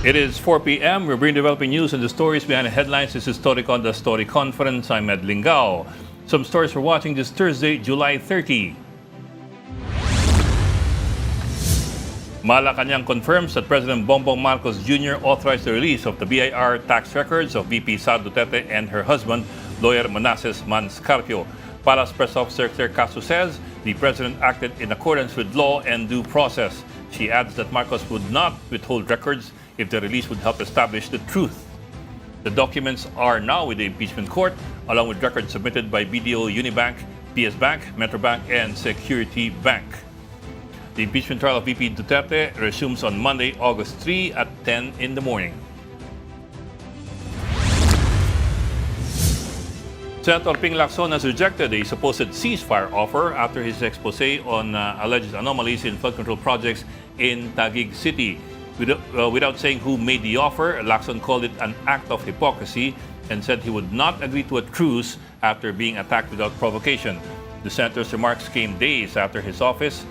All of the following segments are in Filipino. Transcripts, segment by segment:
It is 4 p.m. We bring developing news and the stories behind the headlines. This is Storycon, the Story Conference. I'm Ed Lingao. Some stories for watching this Thursday, July 30. Malacanang confirms that President Bongbong Marcos Jr. authorized the release of the BIR tax records of VP Sara Duterte and her husband, lawyer Manasseh Manscarpio. Palace Press Officer Claire Castro says the president acted in accordance with law and due process. She adds that Marcos would not withhold records if the release would help establish the truth. The documents are now with the impeachment court, along with records submitted by BDO Unibank, PS Bank, Metrobank, and Security Bank. The impeachment trial of VP Duterte resumes on Monday, August 3 at 10 in the morning. Senator Ping Lacson has rejected a supposed ceasefire offer after his expose on alleged anomalies in flood control projects in Taguig City. Without saying who made the offer, Lacson called it an act of hypocrisy and said he would not agree to a truce after being attacked without provocation. The senator's remarks came days after his office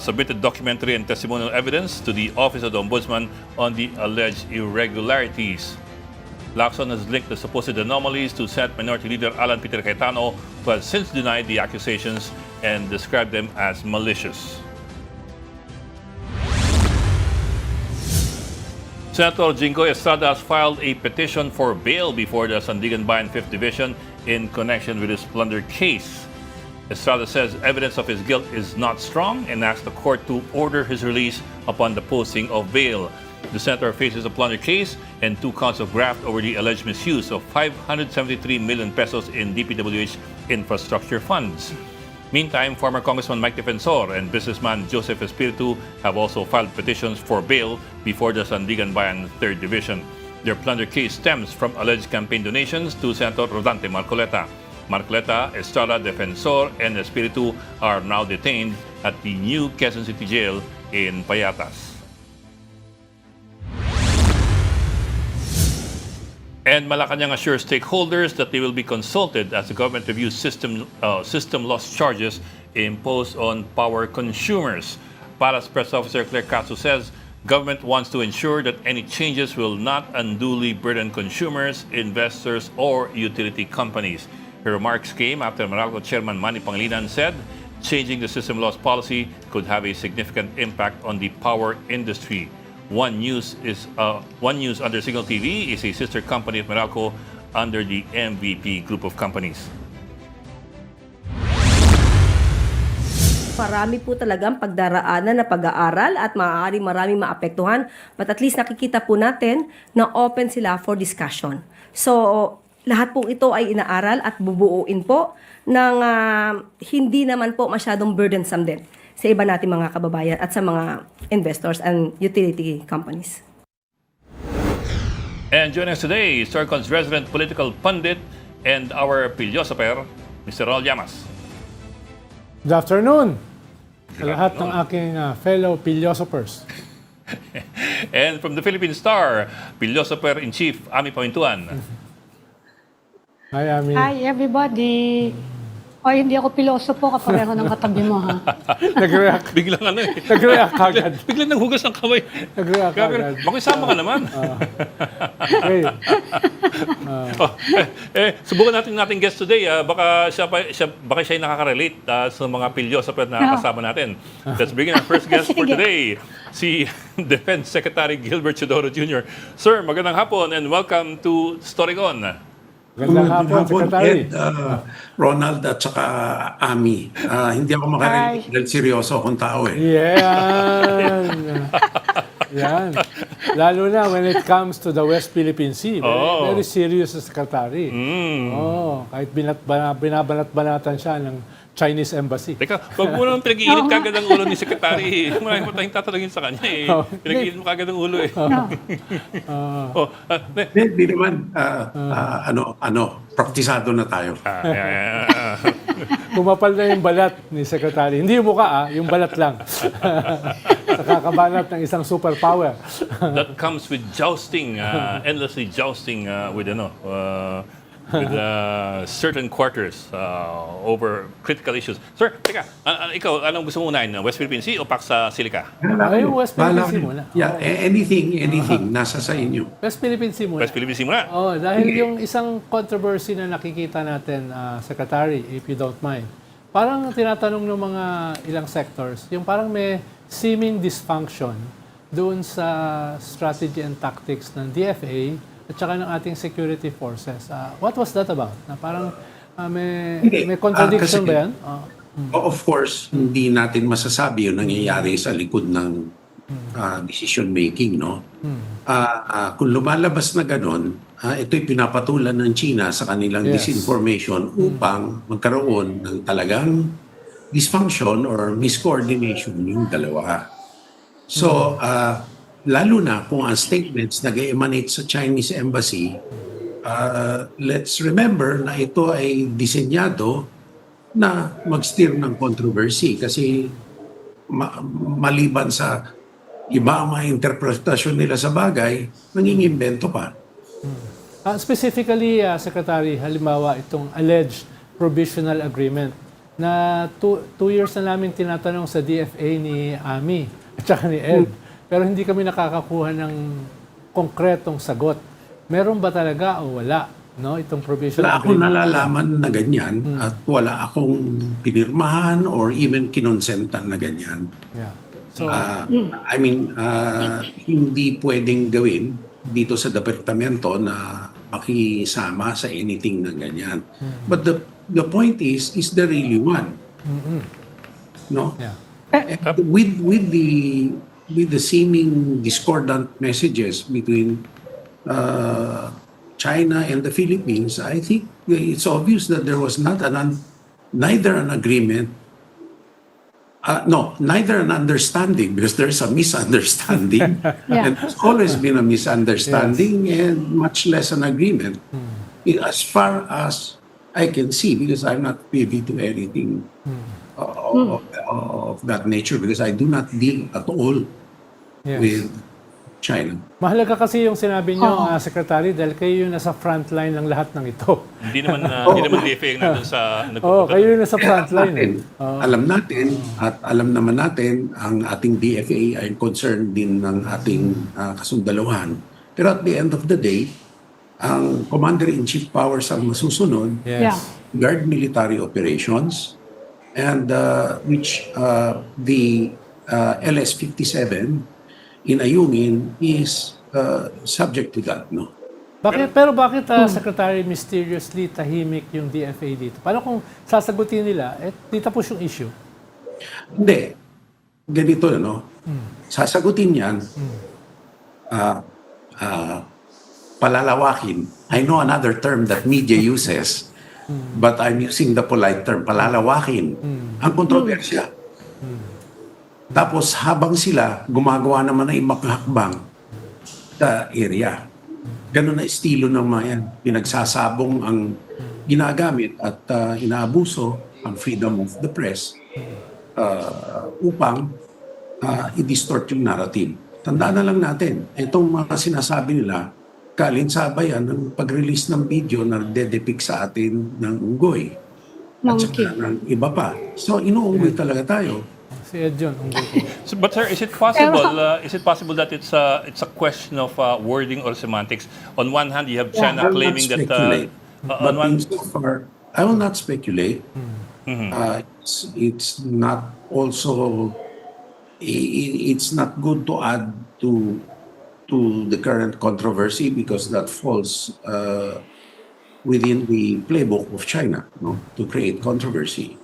submitted documentary and testimonial evidence to the Office of the Ombudsman on the alleged irregularities. Lacson has linked the supposed anomalies to Senate Minority Leader Alan Peter Cayetano, who has since denied the accusations and described them as malicious. Senator Jinggoy Estrada has filed a petition for bail before the Sandiganbayan 5th Division in connection with his plunder case. Estrada says evidence of his guilt is not strong and asked the court to order his release upon the posting of bail. The senator faces a plunder case and 2 counts of graft over the alleged misuse of 573 million pesos in DPWH infrastructure funds. Meantime, former Congressman Mike Defensor and businessman Joseph Espiritu have also filed petitions for bail before the Sandiganbayan 3rd Division. Their plunder case stems from alleged campaign donations to Senator Rodante Marcoleta. Marcoleta, Estrada, Defensor, and Espiritu are now detained at the new Quezon City Jail in Payatas. And Malacanang assures stakeholders that they will be consulted as the government reviews system loss charges imposed on power consumers. Palace Press Officer Claire Castro says government wants to ensure that any changes will not unduly burden consumers, investors, or utility companies. Her remarks came after Meralco Chairman Manny Pangilinan said changing the system loss policy could have a significant impact on the power industry. One News under Signal TV is a sister company of Meralco under the MVP group of companies. Marami po talagang pagdaraanan na pag-aaral at maraming maapektuhan. But at least nakikita po natin na open sila for discussion. So, lahat po ito ay inaaral at bubuuin po ng hindi naman po masyadong burdensome din sa iba nating mga kababayan at sa mga investors and utility companies. And joining us today is Storycon's resident political pundit and our philosopher, Mr. Ronald Llamas. Good afternoon sa lahat ng aking fellow philosophers. And from the Philippine Star, philosopher-in-chief, Ami Pamintuan. Hi, Ami. Hi, everybody. Oy, hindi ako pilosopo, kapareho ng katabi mo, ha? Nag-react. Biglang ano eh. Nag-react agad. Biglang naghugas ng kamay. Nag-react agad. Makisama ka naman. Okay. Subukan natin nating guest today. Baka siya ay nakaka-relate sa mga philosopher na kasama natin. Let's bring in our first guest for today, si Defense Secretary Gilbert Chodoro Jr. Sir, magandang hapon and welcome to Storycon. Gandang hapon, Secretary. Ed, Ronald at saka Ami. Hindi ako makarinig dahil seryoso akong tao eh. Yan. Yan. Lalo na when it comes to the West Philippine Sea. Very serious sa Secretary. Kahit binabanat-banatan siya ng Chinese Embassy. Teka, wag mo naman pinag-iinit kagad ang ulo ni Secretary. Marami pa tayong tatalagin sa kanya eh. Pinag-iinit mo kagad ang ulo eh. Hindi naman, praktisado na tayo. Kumapal na yung balat ni Secretary. Hindi yung mukha, yung balat lang. Sa kakabalat ng isang superpower. That comes with jousting, endlessly jousting with with certain quarters over critical issues. Sir, teka, ikaw, anong gusto mo unahin? West Philippine Sea o Pax Silica? Ay, yung West Bahala Philippine Sea kayo. muna. Yeah, anything, nasa sa inyo. West Philippine Sea muna. West Philippine Sea muna. Oh, dahil yung isang controversy na nakikita natin, Secretary, if you don't mind, parang tinatanong ng mga ilang sectors, yung parang may seeming dysfunction doon sa strategy and tactics ng DFA at saka ng ating security forces. What was that about? Na parang may contradiction Kasi- ba yan? Of course, hindi natin masasabi yung nangyayari sa likod ng decision making, no? Kung lumalabas na ganun, ito'y pinapatulan ng China sa kanilang Yes. disinformation upang magkaroon ng talagang dysfunction or miscoordination yung dalawa. So, lalo na kung ang statements nag-emanate sa Chinese Embassy, let's remember na ito ay disenyado na mag-steer ng controversy kasi maliban sa iba ang mga interpretasyon nila sa bagay, nangingimbento pa. Specifically, Secretary, halimbawa itong alleged provisional agreement na 2 years na namin tinatanong sa DFA ni AMI at saka ni Ed. Pero hindi kami nakakakuha ng konkretong sagot. Meron ba talaga o wala, no, itong provisional Wala akong agreement? nalalaman na ganyan at wala akong pinirmahan or even kinonsentan na ganyan. Yeah. So, I mean, hindi pwedeng gawin dito sa departamento na makisama sa anything na ganyan. But the point is there really one? No? yeah. With the seeming discordant messages between China and the Philippines, I think it's obvious that there was neither an agreement, neither an understanding, because there's a misunderstanding, Yeah. and there's always been a misunderstanding, and much less an agreement. As far as I can see, because I'm not privy to anything of that nature, because I do not deal at all Yes. with China. Mahalaga kasi yung sinabi niyo, Secretary, dahil kayo yung nasa frontline ng lahat ng ito. Hindi naman DFA yung nandun sa... Kayo yung nasa frontline. Alam natin at alam naman natin ang ating DFA ay concerned din ng ating kasundaluhan. Pero at the end of the day, ang Commander-in-Chief powers ang masusunod, Yes. Yeah. guard military operations, and which the LS-57 in Ayungin is subject to that, no? Bakit, Secretary, mysteriously tahimik yung DFA dito? Paano kung sasagutin nila, dito po yung issue? Hindi. Ganito, no? Sasagutin yan, palalawakin. I know another term that media uses, but I'm using the polite term, palalawakin. Ang kontrobersya. Tapos habang sila gumagawa naman ng ibang hakbang sa area. Ganun na estilo ng mga yan. Pinagsasabong ang ginagamit at inaabuso ang freedom of the press upang i-distort yung narrative. Tandaan na lang natin, itong mga sinasabi nila, kalinsabayan ng pag-release ng video na dedepict sa atin ng unggoy. At Monkey. saka ng iba pa. So, inuunggoy talaga tayo. Si Ed John, But sir, is it possible that it's a question of wording or semantics? On one hand, you have China I will claiming not that speculate. on one Insofar, I will not speculate. It's not also it's not good to add to the current controversy because that falls within the playbook of China, no, to create controversy.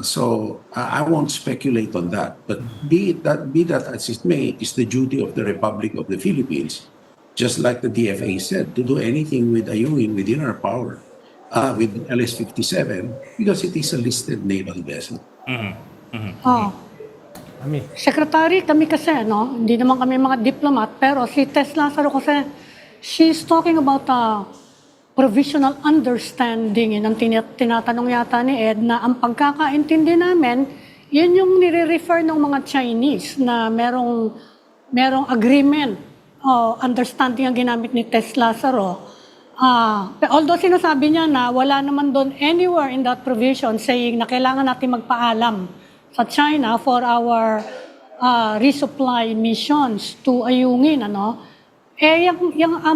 So I won't speculate on that. But be that as it may, it is the duty of the Republic of the Philippines, just like the DFA said, to do anything with Ayungin within our power, with LS-57, because it is a listed naval vessel. Secretary, kami kasi, no, hindi naman kami mga diplomat, pero si Tess Lazaro kasi, she's talking about provisional understanding. Yun ang tinatanong yata ni Ed na ang pagkakaintindi namin, yun yung nire-refer ng mga Chinese na merong agreement o understanding ang ginamit ni Tess Lazaro Although sinasabi niya na wala naman doon anywhere in that provision saying na kailangan natin magpaalam sa China for our resupply missions to ayungin, ang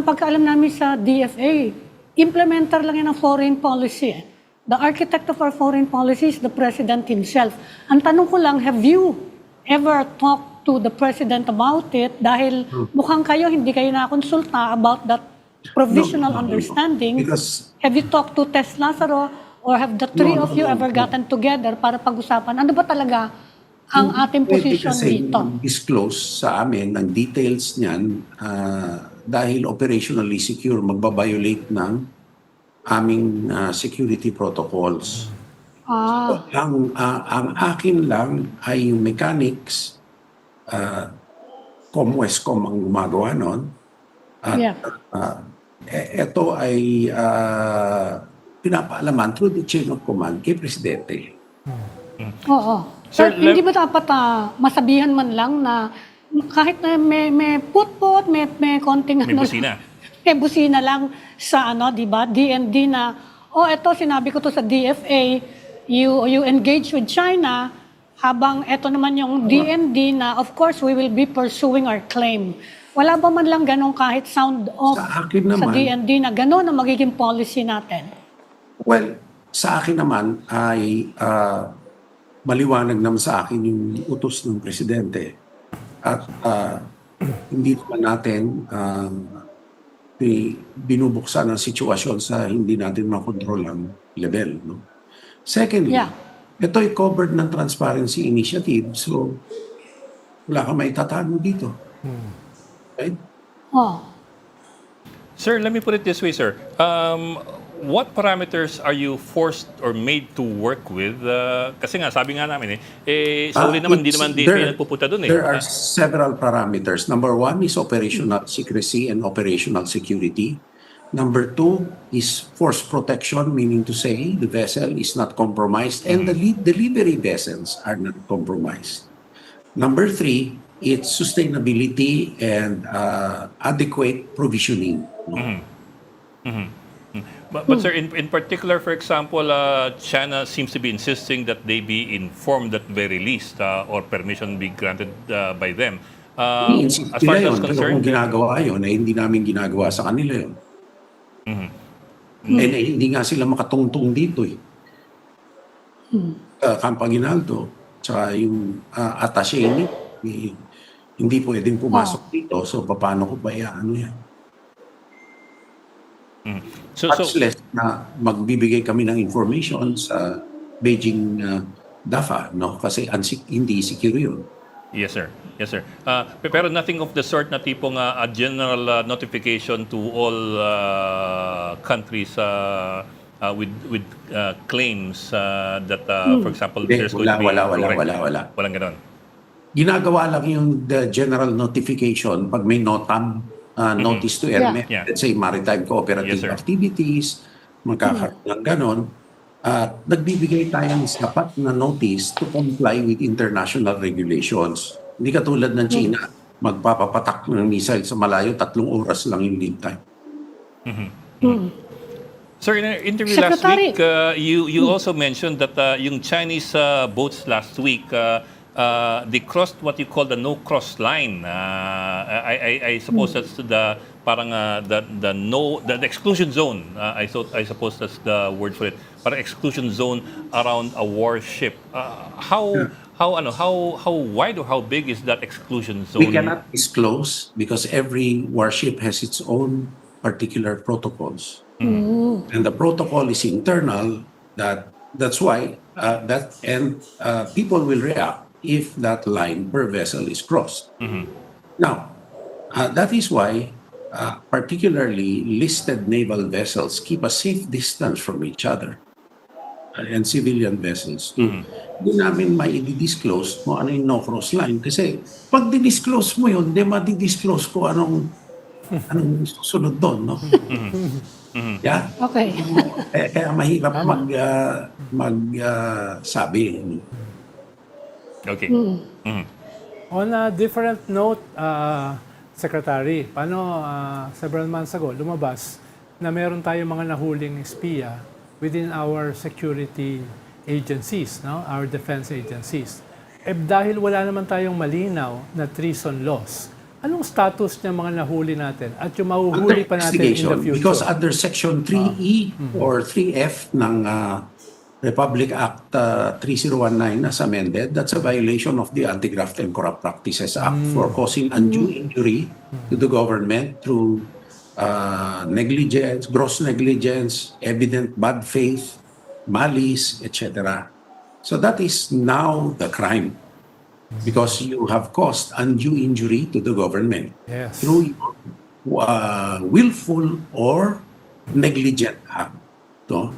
pagkaalam namin sa DFA, implementer lang yan ng foreign policy. The architect of our foreign policy is the President himself. Ang tanong ko lang, have you ever talked to the President about it? Dahil mukhang kayo, hindi kayo nakakonsulta about that provisional No. understanding. Because Have you talked to Tess Lazaro or have the three of you ever gotten together para pag-usapan? Ano ba talaga ang ating position kasi dito? disclose sa amin ng details niyan dahil operationally secure, magbabiolate ng aming security protocols. Ang akin lang ay yung mechanics, ComWestcom ang gumagawa nun. At Yeah. ito ay pinapaalaman through the chain of command kay Presidente. Oo. Sir, Sir, hindi ba dapat masabihan man lang na kahit na may put-put, may konting May busina. may busina lang sa di ba, DND na, eto sinabi ko to sa DFA, you engage with China, habang eto naman yung DND na, of course, we will be pursuing our claim. Wala ba man lang ganun kahit sound off Sa akin sa naman, DND na ganun ang magiging policy natin? well, sa akin naman ay maliwanag naman sa akin yung utos ng Presidente. At hindi naman natin binubuksan ang sitwasyon sa hindi natin makontrol ang level. No? Secondly, Yeah. ito ay covered ng Transparency Initiative, so wala ka may tatago dito. Right? Sir, let me put it this way, sir. What parameters are you forced or made to work with? Kasi nga, sabi nga namin sa uli naman, hindi naman DFA nagpupunta doon There are several parameters. Number one is operational secrecy and operational security. Number two is force protection, meaning to say the vessel is not compromised and the delivery vessels are not compromised. Number three, it's sustainability and adequate provisioning. No? But sir, in particular, for example, China seems to be insisting that they be informed at very least or permission be granted by them. Iniinsist As far as nila that's yun, pero concerned, kung ginagawa yun, hindi namin ginagawa sa kanila yun. Hindi nga sila makatungtong dito eh. Camp Aguinaldo, tsaka yung attaché hindi pwedeng pumasok dito. So, paano ko ba yan? Much less na magbibigay kami ng information sa Beijing DAFA, no? Kasi hindi secure yun. Yes, sir. Yes, sir. Pero nothing of the sort na tipong a general notification to all countries with claims that, for example, there's going to be... Wala. Walang ganon. Ginagawa lang yung the general notification pag may NOTAM, notice to airmen, Yeah. let's say maritime cooperative Yes, sir. activities, magkakaroon ng ganon. At nagbibigay tayo ng sapat na notice to comply with international regulations. Hindi katulad ng China, magpapapatak ng missile sa malayo, 3 oras lang yung lead time. Sir, in an interview Secretary. last week, you also mentioned that yung Chinese boats last week, they crossed what you call the no-cross line. I suppose that's the parang the exclusion zone. I suppose that's the word for it. Parang exclusion zone around a warship. How wide or how big is that exclusion zone? We cannot disclose because every warship has its own particular protocols. And the protocol is internal. That's why people will react if that line per vessel is crossed. Now, that is why particularly listed naval vessels keep a safe distance from each other and civilian vessels. Hindi namin mai-disclose kung ano yung no-cross line. Kasi pag di-disclose mo yun, di ma-disclose ko anong susunod doon. No? Yeah? Okay. Kaya mahirap mag-sabi. Okay. On a different note, Secretary, paano several months ago lumabas na meron tayong mga nahuling espiya within our security agencies, no? Our defense agencies. Dahil wala naman tayong malinaw na treason laws, anong status ng mga nahuli natin at yung mahuhuli pa natin in the Investigation, future? because under Section 3E or 3F ng Republic Act 3019 as amended, that's a violation of the Anti-Graft and Corrupt Practices Act for causing undue injury to the government through negligence, gross negligence, evident bad faith, malice, etc. So that is now the crime because you have caused undue injury to the government Yes. through willful or negligent act. No?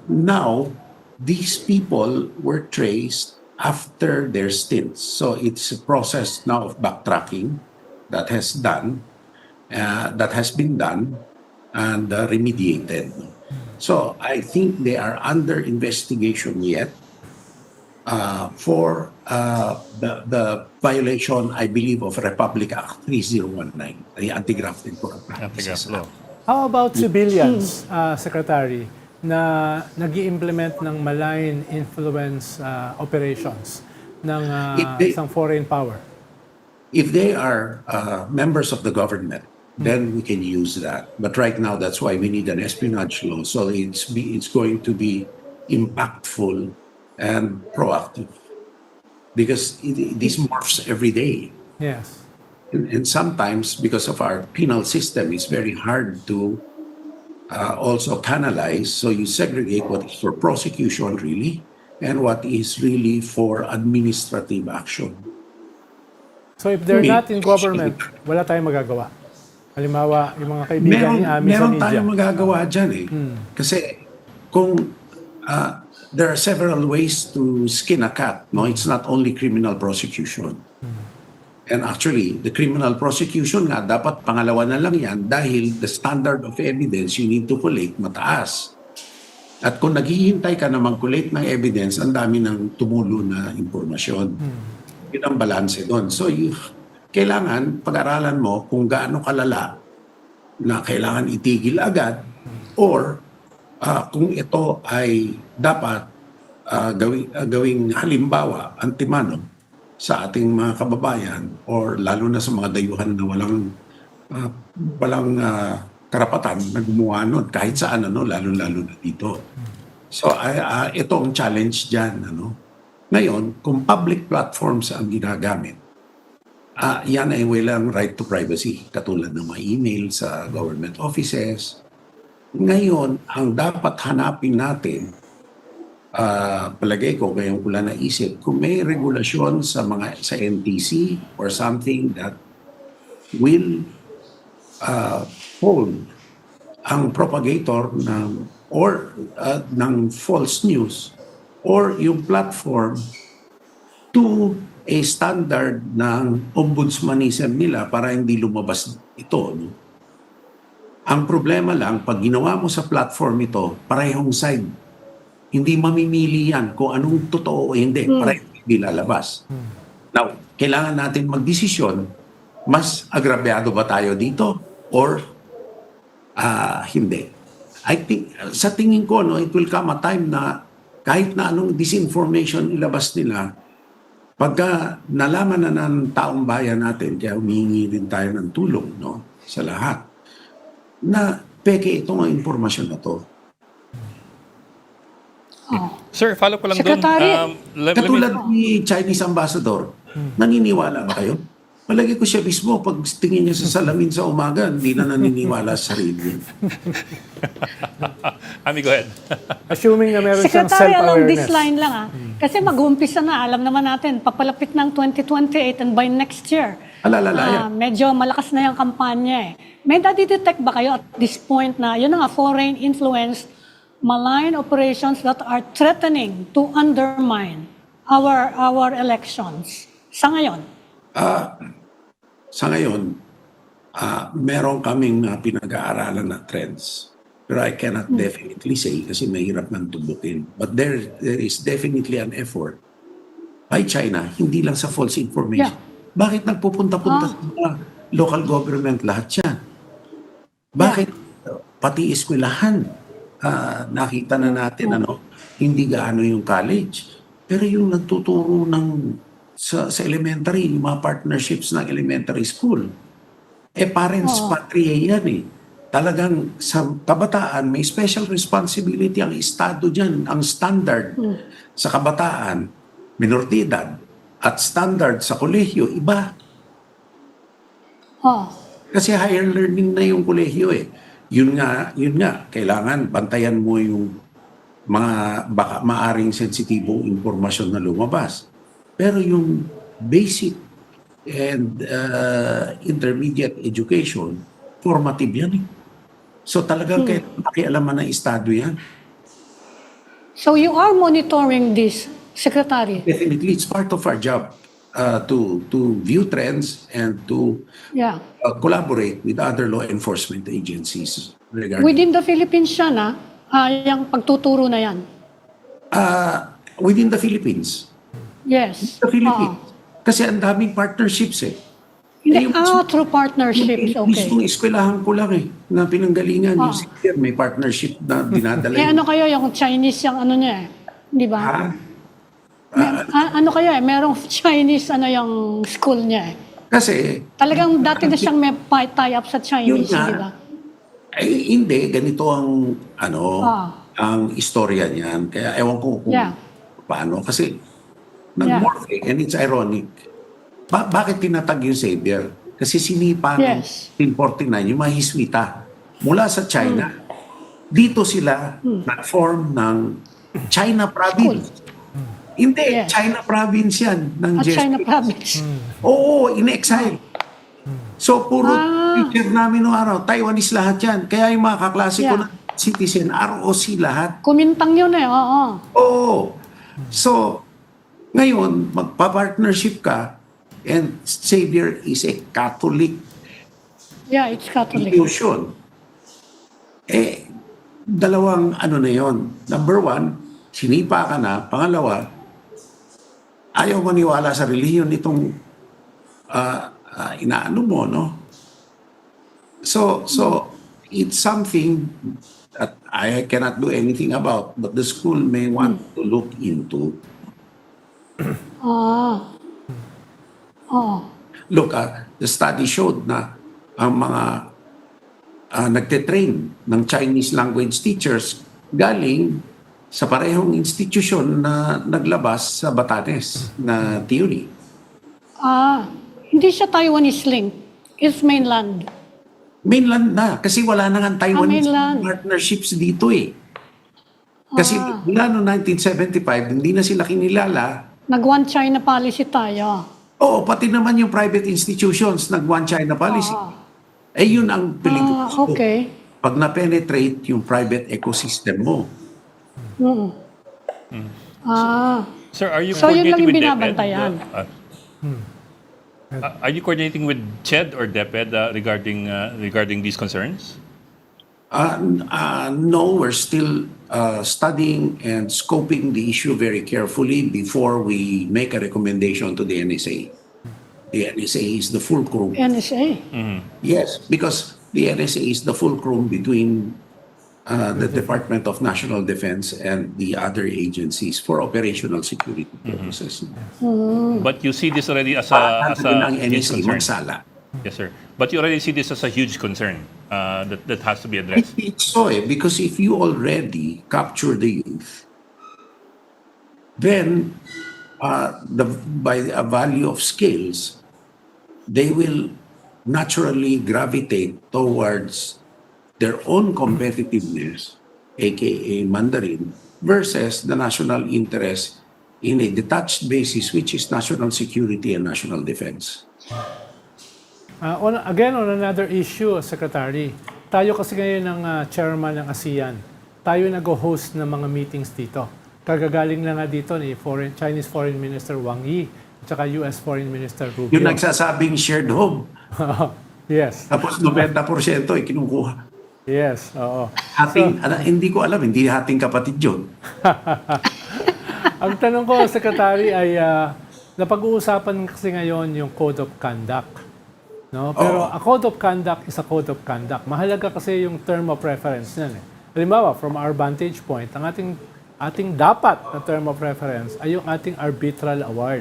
Now, these people were traced after their stints. So it's a process now of backtracking that has been done and remediated. So I think they are under investigation yet for the violation, I believe, of Republic Act 3019, the Anti-Graft and Corrupt Practices Anti-graft law. Act. How about civilians, Secretary, na nag-i-implement ng malign influence operations ng isang foreign power? If they are members of the government, then we can use that. But right now, that's why we need an espionage law. So it's going to be impactful and proactive because this morphs every day. Yes. And sometimes, because of our penal system, it's very hard to also canalize. So you segregate what is for prosecution really and what is really for administrative action. So if they're not in government, wala tayong magagawa. Halimbawa, yung mga kaibigan ni Ami sa Meron media. tayong magagawa dyan eh. Kasi kung there are several ways to skin a cat, no? It's not only criminal prosecution. And actually, the criminal prosecution nga, dapat pangalawa na lang yan dahil the standard of evidence you need to collect mataas. At kung naghihintay ka na mag-collect ng evidence, ang dami ng tumulo na impormasyon. Yun ang balanse doon. So, kailangan pag-aralan mo kung gaano kalala na kailangan itigil agad or kung ito ay dapat gawing halimbawa, antimano, sa ating mga kababayan or lalo na sa mga dayuhan na walang karapatan na gumawa nun kahit saan, lalo-lalo na dito. So ito ang challenge dyan. Ngayon, kung public platforms ang ginagamit, yan ay walang right to privacy katulad ng mga email sa government offices. Ngayon, ang dapat hanapin natin, palagay ko, ngayon ko lang naisip, kung may regulasyon sa NTC or something that will hold ang propagator ng false news or yung platform to a standard ng ombudsmanism nila para hindi lumabas ito. No? Ang problema lang, pag ginawa mo sa platform ito, parehong side. Hindi mamimili yan kung anong totoo o hindi para hindi lalabas. Now, kailangan natin magdesisyon, mas agrabyado ba tayo dito or hindi. I think, sa tingin ko, it will come a time na kahit na anong disinformation ilabas nila, pagka nalaman na ng taong bayan natin, kaya humihingi din tayo ng tulong sa lahat, na peke itong impormasyon na to. Sir, follow ko lang doon. Secretary. Katulad ni Chinese ambassador, naniniwala ba kayo? Palagi ko siya mismo, pag tingin niya sa salamin sa umaga, hindi na naniniwala sa sarili. Ami, go ahead. Assuming na meron siyang Secretary, along self-awareness. this line lang kasi mag-uumpisa na, alam naman natin, papalapit ng 2028 and by next year, Alalala, medyo malakas na yung kampanya eh. May nadidetect ba kayo at this point na yun nga, foreign influenced malign operations that are threatening to undermine our elections sa ngayon? Sa ngayon, meron kaming pinag-aaralan na trends. Pero I cannot definitely say kasi mahirap nang tubukin. But there is definitely an effort by China, hindi lang sa false information. Yeah. Bakit nagpupunta-punta sa mga local government lahat yan? Bakit pati eskwelahan, nakita na natin, hindi gaano yung college. Pero yung nagtuturo sa elementary, yung mga partnerships ng elementary school, parents patriae yan eh. Talagang sa kabataan, may special responsibility ang Estado dyan. Ang standard sa kabataan, minor de edad, at standard sa kolehiyo, iba. Oh. Kasi higher learning na yung kolehiyo eh. Yun nga, kailangan bantayan mo yung mga baka maaring sensitibong impormasyon na lumabas. Pero yung basic and intermediate education, formative yan eh. So talagang pakialaman ng Estado yan. So you are monitoring this, Secretary? Definitely, it's part of our job to view trends and to Yeah. collaborate with other law enforcement agencies regarding Within the Philippines siya na, yung pagtuturo na yan. within the Philippines. Yes. The Philippines. Kasi ang daming partnerships eh. Hindi, Yung through partnerships, okay. mismong eskwelahan ko lang eh, na pinanggalingan. Yung senior, may partnership na dinadala. Ano kayo, yung Chinese, yung ano niya eh. Di ba? Ano kayo eh, merong Chinese, yung school niya eh. Kasi, Talagang dati na siyang may tie-up sa Chinese, Yun nga. di ba? hindi, ganito ang, ang istorya niyan. Kaya ewan ko kung Yeah. paano. Kasi, nag-morph eh, and it's ironic. Bakit tinatag yung Xavier? Kasi sinipa ng Yes. 1949 yung mga Hiswita mula sa China. Dito sila nag-form ng China Province. Hindi, Yes. China Province yan. Ng At China province. Oo, in-exile. So, puro teacher namin noong araw, Taiwanese lahat yan. Kaya yung mga kaklase ko Yeah. na citizen, ROC lahat. Kumintang yun eh, oo. Oo. So, ngayon, magpa-partnership ka, and Xavier is a Catholic Yeah, it's Catholic. institution. Dalawang ano na yon. Number one, sinipa ka na. Pangalawa, ayaw maniwala sa relihiyon itong inaano mo, no? So, it's something that I cannot do anything about, but the school may want to look into. Look, the study showed na ang mga nagte-train ng Chinese language teachers galing sa parehong institusyon na naglabas sa Batanes na theory. Hindi siya Taiwanese link. It's mainland. Mainland na, kasi wala nang ang Taiwanese mainland. partnerships dito eh. Kasi mula noong 1975, hindi na sila kinilala. Nag-one China policy tayo. Oo, pati naman yung private institutions nag-one China policy. Yun ang peligro. Okay. Pag na-penetrate yung private ecosystem mo. Sir, are you So, yun lang coordinating yung with binabantayan. Are you coordinating with CHED or DepEd regarding these concerns? No, we're still studying and scoping the issue very carefully before we make a recommendation to the NSA. The NSA is the fulcrum. NSA. Yes, because the NSA is the fulcrum between the Department of National Defense and the other agencies for operational security purposes. But you see this already as a Ang huge NSA concern. magsala. Yes, sir. But you already see this as a huge concern that has to be addressed. It's so because if you already capture the youth, then by a value of skills, they will naturally gravitate towards their own competitiveness, aka Mandarin, versus the national interest in a detached basis, which is national security and national defense. On another issue, Secretary, tayo kasi ngayon ng chairman ng ASEAN. Tayo nag-host ng mga meetings dito. Kagagaling na nga dito ni Chinese Foreign Minister Wang Yi at saka US Foreign Minister Rubio. Yung nagsasabing shared home, Yes. tapos 90% ay kinukuha. Yes, oo. Hindi ko alam, hindi hating kapatid yun. Ang tanong ko, Secretary, ay napag-uusapan kasi ngayon yung Code of Conduct No? Pero Oo. a code of conduct is a code of conduct. Mahalaga kasi yung term of reference niyan. Halimbawa, from our vantage point, ang ating dapat na term of reference ay yung ating arbitral award.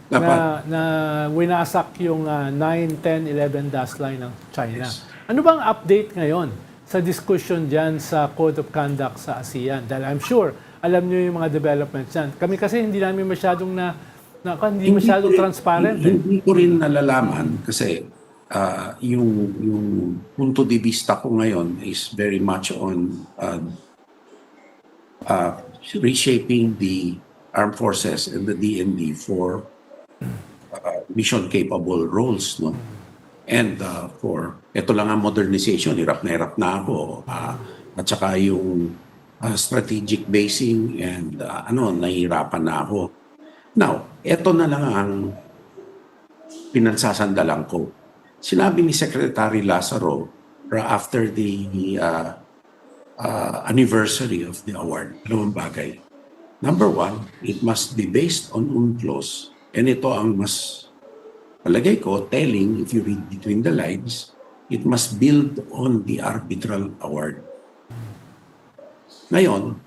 Dapat. Na winasak yung 9, 10, 11 dash line ng China. Yes. Ano bang update ngayon sa discussion dyan sa Code of Conduct sa ASEAN? Dahil I'm sure, alam nyo yung mga developments dyan. Kami kasi hindi namin masyadong hindi masyadong transparent. Hindi ko rin nalalaman kasi yung punto de vista ko ngayon is very much on reshaping the armed forces and the DND for mission-capable roles, no? And ito lang ang modernization, hirap na ako. At saka yung strategic basing and nahihirapan na ako. Now, ito na lang ang pinansasandalan ko. Sinabi ni Secretary Lazaro after the anniversary of the award, dalawang bagay. Number one, it must be based on UNCLOS. And ito ang mas, palagay ko, telling, if you read between the lines, it must build on the arbitral award. Ngayon,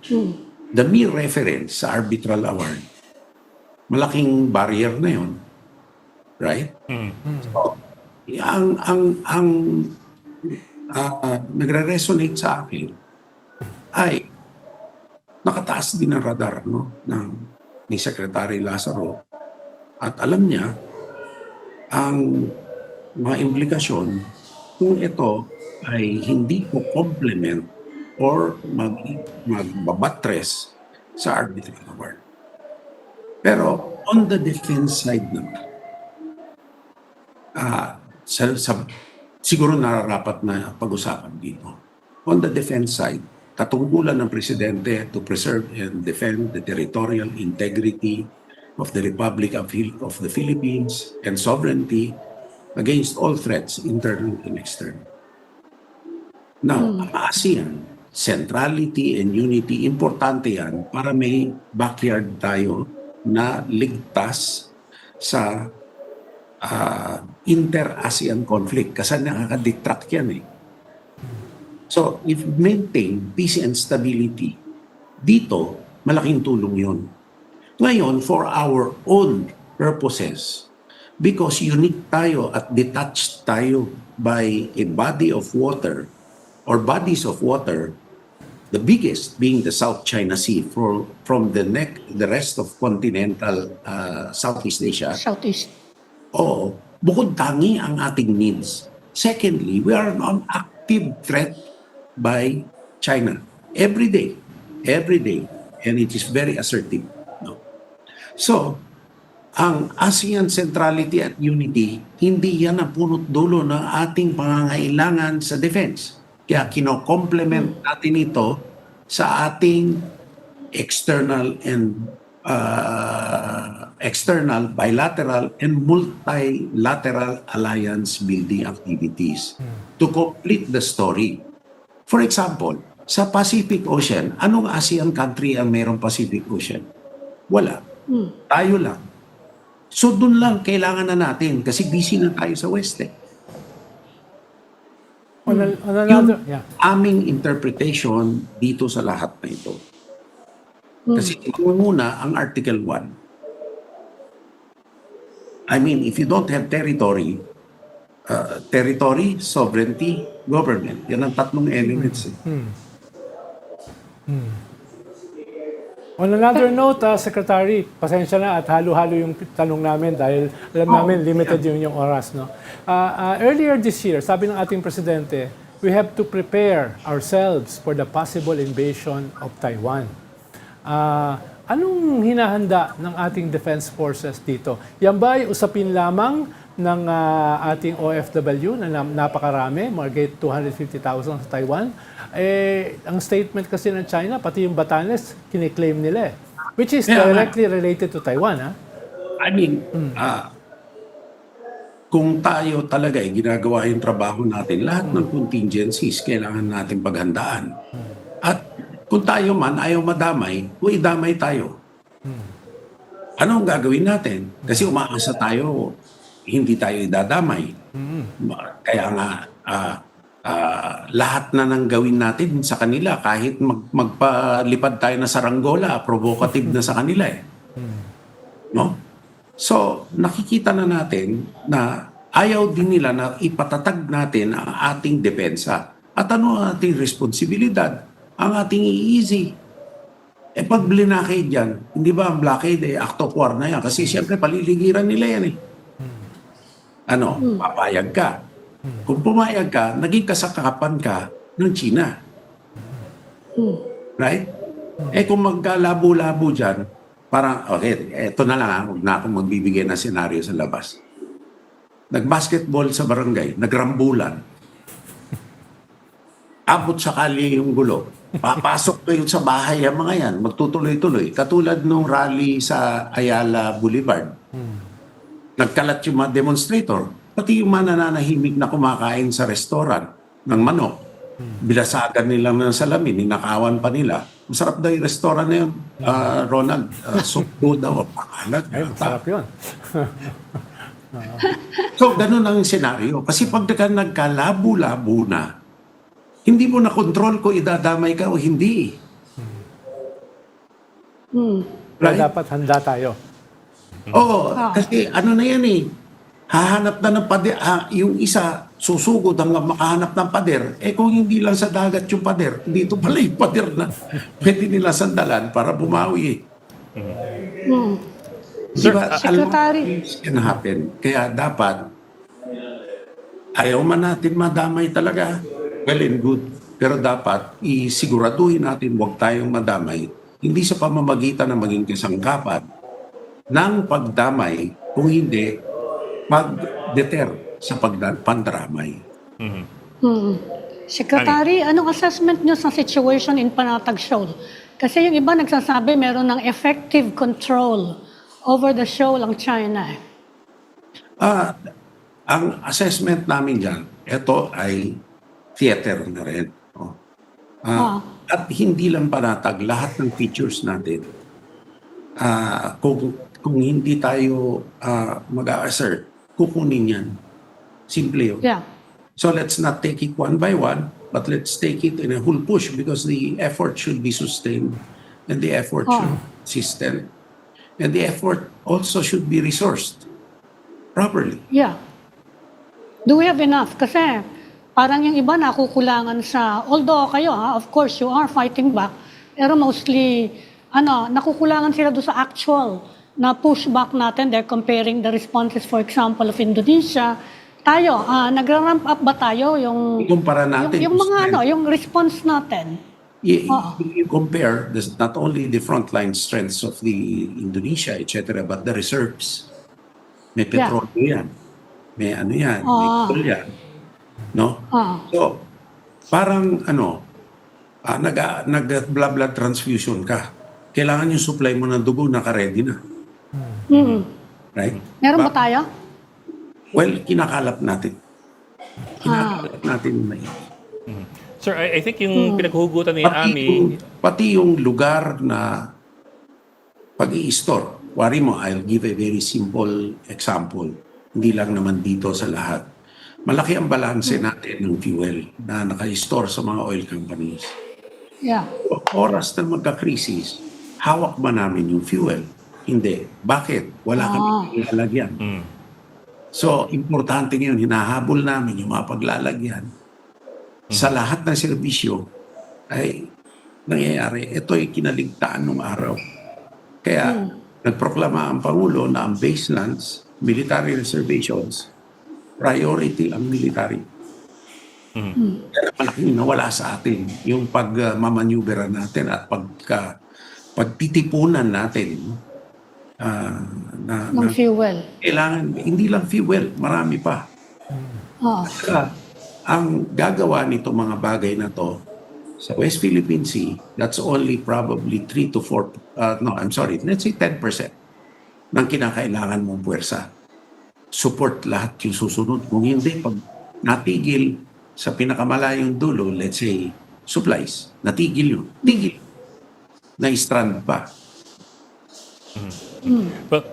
the mere reference sa arbitral award, malaking barrier na yun. Right? So, ang nagre-resonate sa akin ay nakataas din ang radar, no, ni Secretary Lazaro. At alam niya ang mga implikasyon kung ito ay hindi ko complement or magbabatres sa arbitral award. Pero on the defense side naman, siguro nararapat na pag-usapan dito. On the defense side, katungkulan ng Presidente to preserve and defend the territorial integrity of the Republic of the Philippines and sovereignty against all threats, internal and external. Now, ang ASEAN, centrality and unity, importante yan para may backyard tayo na ligtas sa inter-ASEAN conflict kasi nakaka-detract yan eh. So, if maintain peace and stability, dito, malaking tulong yun. Ngayon, for our own purposes, because unique tayo at detached tayo by a body of water or bodies of water, the biggest being the South China Sea from the rest of continental Southeast Asia. Southeast. Oo, bukod tangi ang ating needs. Secondly, we are an active threat by China every day, and it is very assertive. No? So, ang ASEAN centrality at unity, hindi yan ang punot dulo ng ating pangangailangan sa defense. Kaya kino-complement natin ito sa ating external and bilateral and multilateral alliance building activities to complete the story. For example, sa Pacific Ocean, anong ASEAN country ang mayroong Pacific Ocean? Wala. Tayo lang. So doon lang kailangan na natin kasi busy na tayo sa West eh. On Yung another, yeah. aming interpretation dito sa lahat na ito. Kasi muna ang Article 1. I mean, if you don't have territory, sovereignty, government. Yan ang tatlong elements. On another note, Secretary, pasensya na at halo-halo yung tanong namin dahil alam namin limited yung oras. No? Earlier this year, sabi ng ating Presidente, we have to prepare ourselves for the possible invasion of Taiwan. Anong hinahanda ng ating defense forces dito? Yan ba ay usapin lamang ng ating OFW na napakarami, mga 250,000 sa Taiwan? Ang statement kasi ng China, pati yung Batanes, kiniklaim nila eh. Which is directly related to Taiwan, ha? I mean, kung tayo talaga ginagawa yung trabaho natin, lahat ng contingencies kailangan natin paghandaan. At kung tayo man ayaw madamay, idamay tayo. Ano ang gagawin natin? Kasi umaasa tayo hindi tayo idadamay. Kaya nga, lahat na nang gawin natin sa kanila, kahit magpalipad tayo na saranggola, provocative na sa kanila eh. No? So, nakikita na natin na ayaw din nila na ipatatag natin ang ating depensa. At ano ang ating responsibilidad? Ang ating i-easy. Pag blinakade yan, hindi ba ang blockade act of war na yan? Kasi siyempre paliligiran nila yan eh. Papayag ka. Kung pumayag ka, naging kasakapan ka ng China. Right? Kung magkalabo-labo dyan, parang, okay, eto na lang, huwag na akong magbibigay ng senaryo sa labas. Nag-basketball sa barangay, nagrambulan. Abot sakali yung gulo. Papasok kayo sa bahay ang mga yan, magtutuloy-tuloy. Katulad nung rally sa Ayala Boulevard. Nagkalat yung mga demonstrator. Pati yung mga nananahimik na kumakain sa restaurant ng manok. Bilasagan nila ng salamin, ninakawan pa nila. Masarap daw yung restaurant na yun, Ronald. Soup food daw, pakalat. Ay, masarap yun. So, ganun ang senaryo. Kasi pag nagkalabo-labo na, hindi mo na control kung idadamay ka o hindi. Kaya dapat handa tayo. Oo, kasi ano na yan eh. Hahanap na ng pader. Yung isa, susugod hanggang makahanap ng pader. Kung hindi lang sa dagat yung pader, dito pala yung pader na pwede nila sandalan para bumawi eh. Diba, Secretary. Can happen. Kaya dapat, ayaw man natin madamay talaga. Well and good. Pero dapat, isiguraduhin natin huwag tayong madamay. Hindi sa pamamagitan na maging kasangkapan ng pagdamay, kung hindi, mag-deter sa pandramay. Secretary, anong assessment nyo sa situation in Panatag Shoal? Kasi yung iba nagsasabi meron ng effective control over the shoal ang China. Ang assessment namin dyan, ito ay theater na rin. At hindi lang Panatag, lahat ng features natin. Kung hindi tayo mag-a-assert, kukunin yan. Simple yun. Yeah. So let's not take it one by one, but let's take it in a whole push because the effort should be sustained and the effort should be consistent. And the effort also should be resourced properly. Yeah. Do we have enough? Kasi parang yung iba nakukulangan sa, although kayo, of course, you are fighting back, pero mostly, nakukulangan sila doon sa actual na pushback natin. They're comparing the responses, for example, of Indonesia. Tayo, nagra-ramp up ba tayo yung Ikumpara natin. yung mga yung response natin? You compare not only the frontline strengths of the Indonesia, etc., but the reserves. May petrol yan. May ano yan. May coal yan. No? So, parang nag-blood transfusion ka. Kailangan yung supply mo ng dugo, naka-ready na. Right? Meron ba tayo? Well, kinakalap natin. Kinakalap natin na yun. Sir, I think yung pinaghuhugutan ni Ami... Pati yung lugar na pag-i-store. Wari mo, I'll give a very simple example. Hindi lang naman dito sa lahat. Malaki ang balanse natin ng fuel na naka-store sa mga oil companies. Yeah. Oras na magka-crisis, hawak ba namin yung fuel? Hindi. Bakit? Wala kami ilalagyan. So, importante ngayon, hinahabol namin yung mga paglalagyan. Sa lahat ng serbisyo ay nangyayari. Ito ay kinaligtaan ng araw. Kaya, nagproklama ang Pangulo na ang baselands, military reservations, priority ang military. Kaya malaking nawala sa atin yung pagmamanuberan natin at pagtitipunan natin ng fuel. Kailangan, hindi lang fuel, marami pa. Ang gagawa nito mga bagay na to sa West Philippine Sea, that's only probably 3 to 4, let's say 10% ng kinakailangan mong puwersa. Support lahat yung susunod. Kung hindi, pag natigil sa pinakamalayong dulo, let's say, supplies, natigil yun. Tigil. Na-strand pa.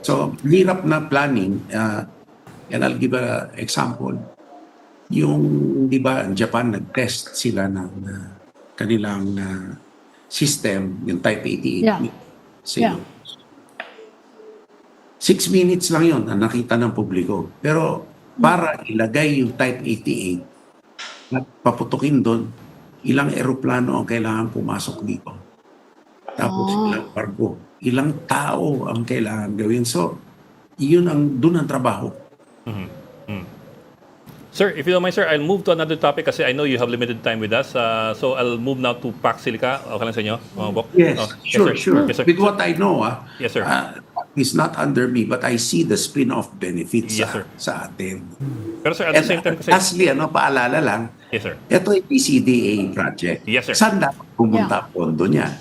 So, hirap na planning. And I'll give an example. Yung, di ba, ang Japan, nag-test sila ng kanilang system, yung Type 88. Yeah. Sino? 6 minutes lang yun ang nakita ng publiko. Pero para ilagay yung Type 88 at paputukin doon, ilang eroplano ang kailangan pumasok dito. Tapos ilang barko, ilang tao ang kailangan gawin. So, doon ang trabaho. Sir, if you don't mind, sir, I'll move to another topic kasi I know you have limited time with us. So I'll move now to Pac Silica. Okay lang sa inyo, mga Bok? Yes, sure, sir. sure. Yes, sir. With what I know, Yes, sir. it's not under me, but I see the spin-off benefits Yes, sir. sa atin. Pero sir, at the same time kasi... Lastly, paalala lang, Yes, sir. ito ay PCDA project. Yes, sir. Saan dapat pumunta ang pondo niya?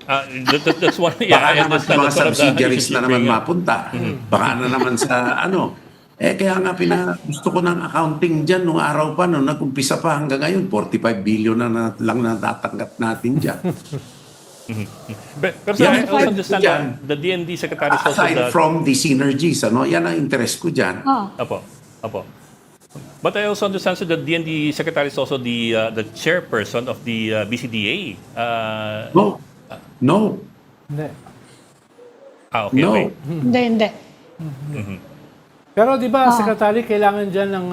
That's one... Yeah, Baka I naman understand. sa mga That's one of the subsidiaries issues na you naman bring up. mapunta. Baka na naman sa kaya nga gusto ko ng accounting dyan nung araw pa, nung nag-umpisa pa hanggang ngayon, 45 billion lang natatanggap natin dyan. Pero sir, I also understand Dyan. that the DND Secretary is also Aside the... from the synergies, yan ang interest ko dyan. Apo. But I also understand, sir, that DND Secretary is also the chairperson of the BCDA. No. Hindi. Okay, No. okay. Hindi. Pero di ba, Secretary, kailangan dyan ng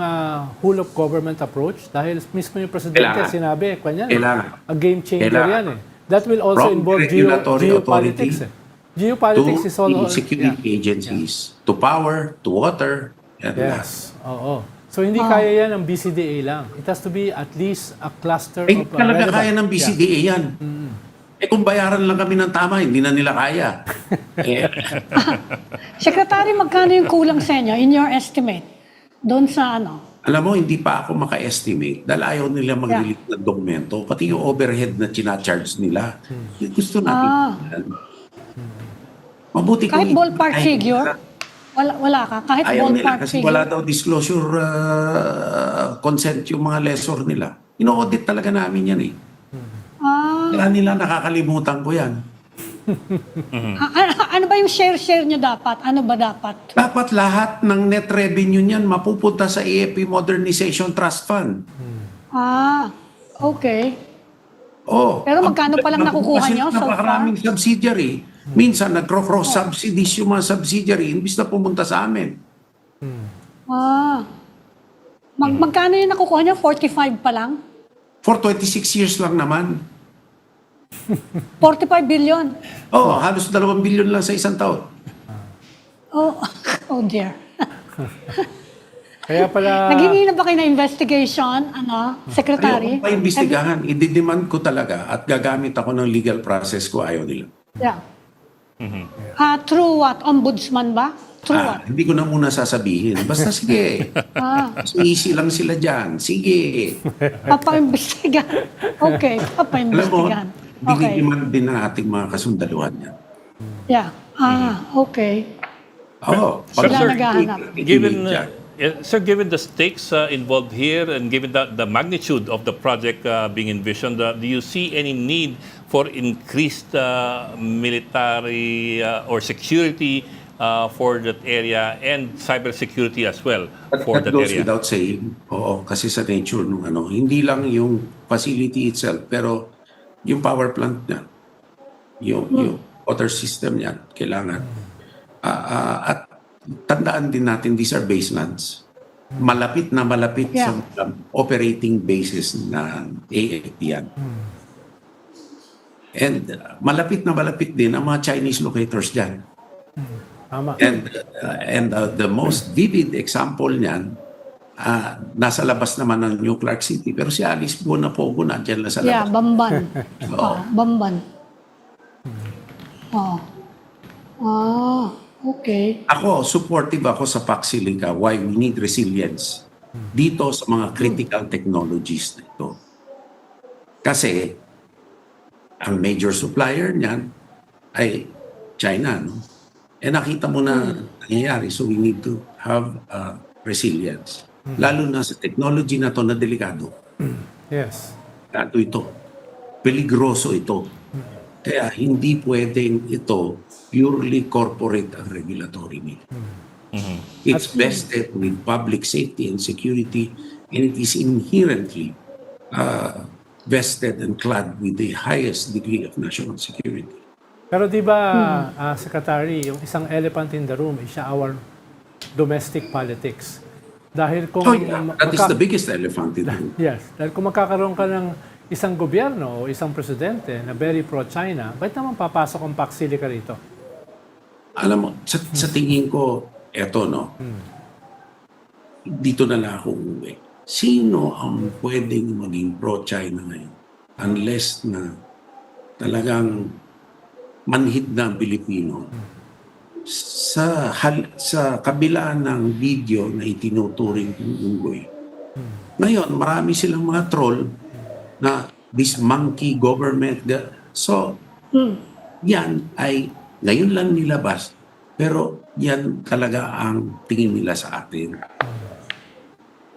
whole of government approach? Dahil mismo yung Presidente Kailangan. sinabi, kanyan, Kailangan. a game changer Kailangan. yan eh. That will also From involve regulatory geopolitics. authority Geopolitics is all... to the security agencies, to power, to water, and Yes, oo. So hindi kaya yan ng BCDA lang. It has to be at least a cluster of... talaga relevant. kaya ng BCDA yan. Kung bayaran lang kami ng tama, hindi na nila kaya. Secretary, magkano yung kulang sa inyo in your estimate? Doon sa Alam mo, hindi pa ako maka-estimate dahil ayaw nila mag-release ng dokumento. Pati yung overhead na chinacharge nila. Gusto natin. Mabuti kahit kung ballpark figure? Wala ka. Kahit ayaw nila ballpark kasi figure? wala daw disclosure consent yung mga lessor nila. Ino-audit talaga namin yan eh. Kaya nila nakakalimutan ko yan. Ano ba yung share nyo dapat? Ano ba dapat? Dapat lahat ng net revenue niyan mapupunta sa AFP Modernization Trust Fund. Okay. Oh, Pero magkano pa lang nakukuha niyo so far? Napakaraming subsidiary. Minsan nagcro-cross subsidies yung mga subsidiary imbis na pumunta sa amin. Magkano yung nakukuha niyo? 45 pa lang? For 26 years lang naman. 45 billion? Oh, halos 2 billion lang sa isang taon. Oh dear. Kaya pala... Naghingi na ba kayo na investigation, Secretary? Ayaw ko pa imbestigahan. Ididemand ko talaga at gagamit ako ng legal process ko. Ayaw nila. Yeah. Through what? Ombudsman ba? Through what? Hindi ko na muna sasabihin. Basta sige. Mas easy lang sila dyan. Sige. Papa-imbestigahan. Okay, Alam mo, papa-imbestigahan. Okay. dinidemand din ng ating mga kasundaluhan yan. Yeah. Okay. Oo. Sila naghahanap. Given, sir, given the stakes involved here and given the magnitude of the project being envisioned, do you see any need for increased military or security for that area and cybersecurity as well for that goes area? without saying. Oo, kasi sa nature nung hindi lang yung facility itself, pero yung power plant niya, yung water system niya, kailangan. At tandaan din natin, these are baselands. Malapit na malapit sa operating bases na AFP yan. And malapit na malapit din ang mga Chinese locators dyan. Tama. And the most vivid example niyan, nasa labas naman ng New Clark City. Pero si Alice Buonapogo nandiyan na sa Yeah, labas. Bamban. Oo. Bamban. Okay. Ako, supportive ako sa Pac Silica why we need resilience dito sa mga critical technologies na ito. Kasi ang major supplier niyan ay China, no? Nakita mo na nangyayari. So we need to have resilience. Lalo na sa technology na to na delikado. Yes. Delikado ito. Peligroso ito. Kaya hindi pwedeng ito purely corporate ang regulatory need. It's vested with public safety and security, and it is inherently vested and clad with the highest degree of national security. Pero di ba, Secretary, yung isang elephant in the room is our domestic politics. Dahil kung... Oh yeah, that is the biggest elephant in the room. Yes. Dahil kung magkakaroon ka ng isang gobyerno o isang presidente na very pro-China, ba't naman papasok ang paksili ka rito? Alam mo, sa tingin ko, eto no, dito na lang ako umuwi. Sino ang pwedeng maging pro-China ngayon? Unless na talagang manhid na ang Pilipino. Sa kabila ng video na itinuturing ng Unggoy. Ngayon, marami silang mga troll na this monkey government. So, yan ay ngayon lang nilabas. Pero yan talaga ang tingin nila sa atin.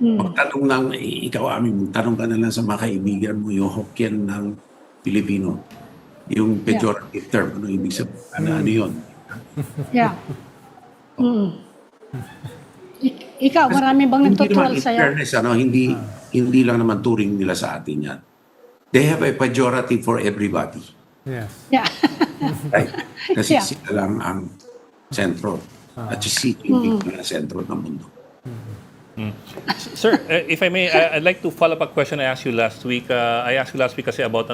Magtanong lang, ikaw amin, magtanong ka na lang sa mga kaibigan mo yung Hokkien ng Pilipino. Yung pejorative term, ano ibig sabihin? Ano yun? Yeah. Ikaw, marami bang nagtutroll in sa'yo? fairness, hindi lang naman turing nila sa atin yan. They have a pejorative for everybody. Yes. Yeah. Right? Kasi Yeah. sila lang ang sentro. At si Jinping ang sentro ng mundo. Sir, if I may, I'd like to follow up a question I asked you last week. I asked you last week kasi about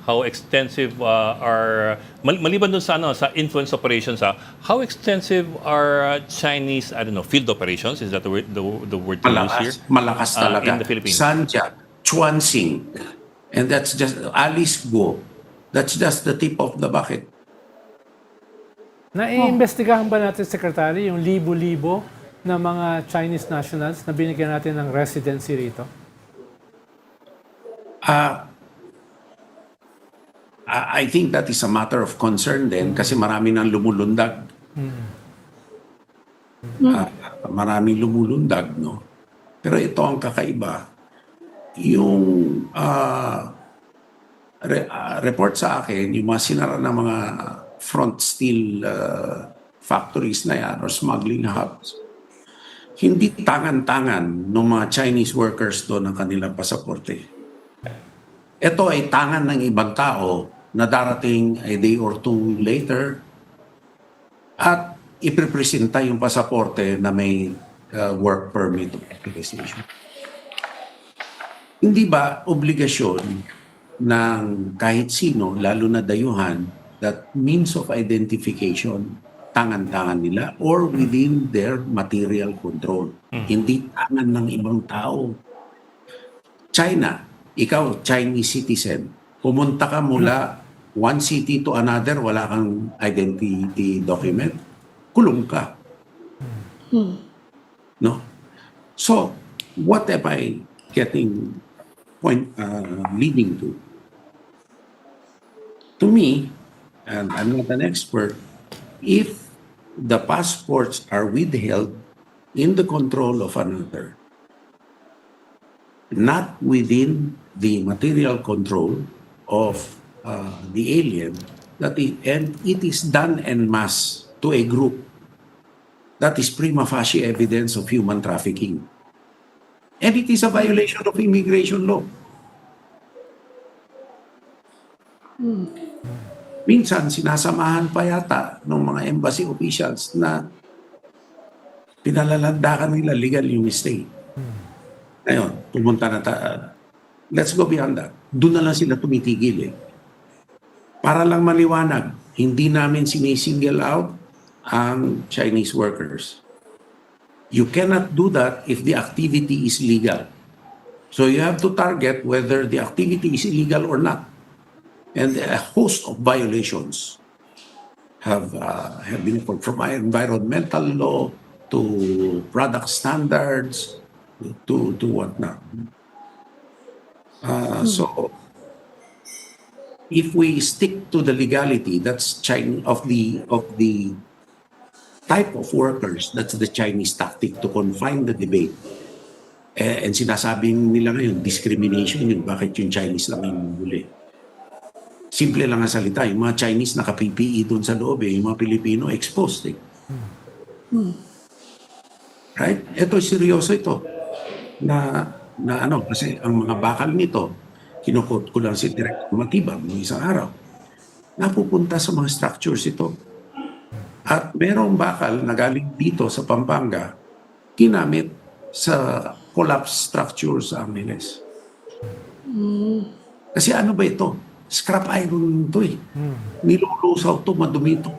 how extensive are maliban dun sa sa influence operations, how extensive are Chinese, I don't know, field operations? Is that the word to use here? Malakas talaga. In the Philippines. Sanja, Chuansing, and that's just Alice Go. That's just the tip of the bucket. Naiimbestigahan ba natin, Secretary, yung libo-libo na mga Chinese nationals na binigyan natin ng residency rito? I think that is a matter of concern din kasi marami nang lumulundag. Maraming lumulundag, no? Pero ito ang kakaiba. Yung report sa akin, yung mga sinara ng mga front steel factories na yan or smuggling hubs, hindi tangan-tangan ng mga Chinese workers doon ang kanilang pasaporte. Ito ay tangan ng ibang tao na darating a day or two later at ipipresenta yung pasaporte na may work permit of authorization. Hindi ba obligasyon ng kahit sino, lalo na dayuhan, that means of identification tangan-tangan nila or within their material control. Hindi tangan ng ibang tao. China, ikaw, Chinese citizen, pumunta ka mula one city to another, wala kang identity document, kulong ka. No? So, what am I leading to? To me, and I'm not an expert, if the passports are withheld in the control of another, not within the material control of the alien, and it is done en masse to a group, that is prima facie evidence of human trafficking. And it is a violation of immigration law. Minsan, sinasamahan pa yata ng mga embassy officials na pinalalandakan nila legal yung stay. Ngayon, pumunta na let's go beyond that. Doon na lang sila tumitigil Para lang maliwanag, hindi namin sinisingle out ang Chinese workers. You cannot do that if the activity is legal. So you have to target whether the activity is illegal or not. And a host of violations have been from environmental law to product standards to whatnot. So, if we stick to the legality, that's of the type of workers, that's the Chinese tactic to confine the debate. And sinasabi nila ngayon, discrimination yun. Bakit yung Chinese lang yung huli? Simple lang ang salita. Yung mga Chinese naka-PPE doon sa loob yung mga Pilipino exposed Right? Ito, seryoso ito. Na ano, kasi ang mga bakal nito, kinukot ko lang si Director Matibag noong isang araw, napupunta sa mga structures ito. At merong bakal na galing dito sa Pampanga, ginamit sa collapse structure sa Angeles. Kasi ano ba ito? Scrap iron ito eh. Nilulusaw ito, madumi ito.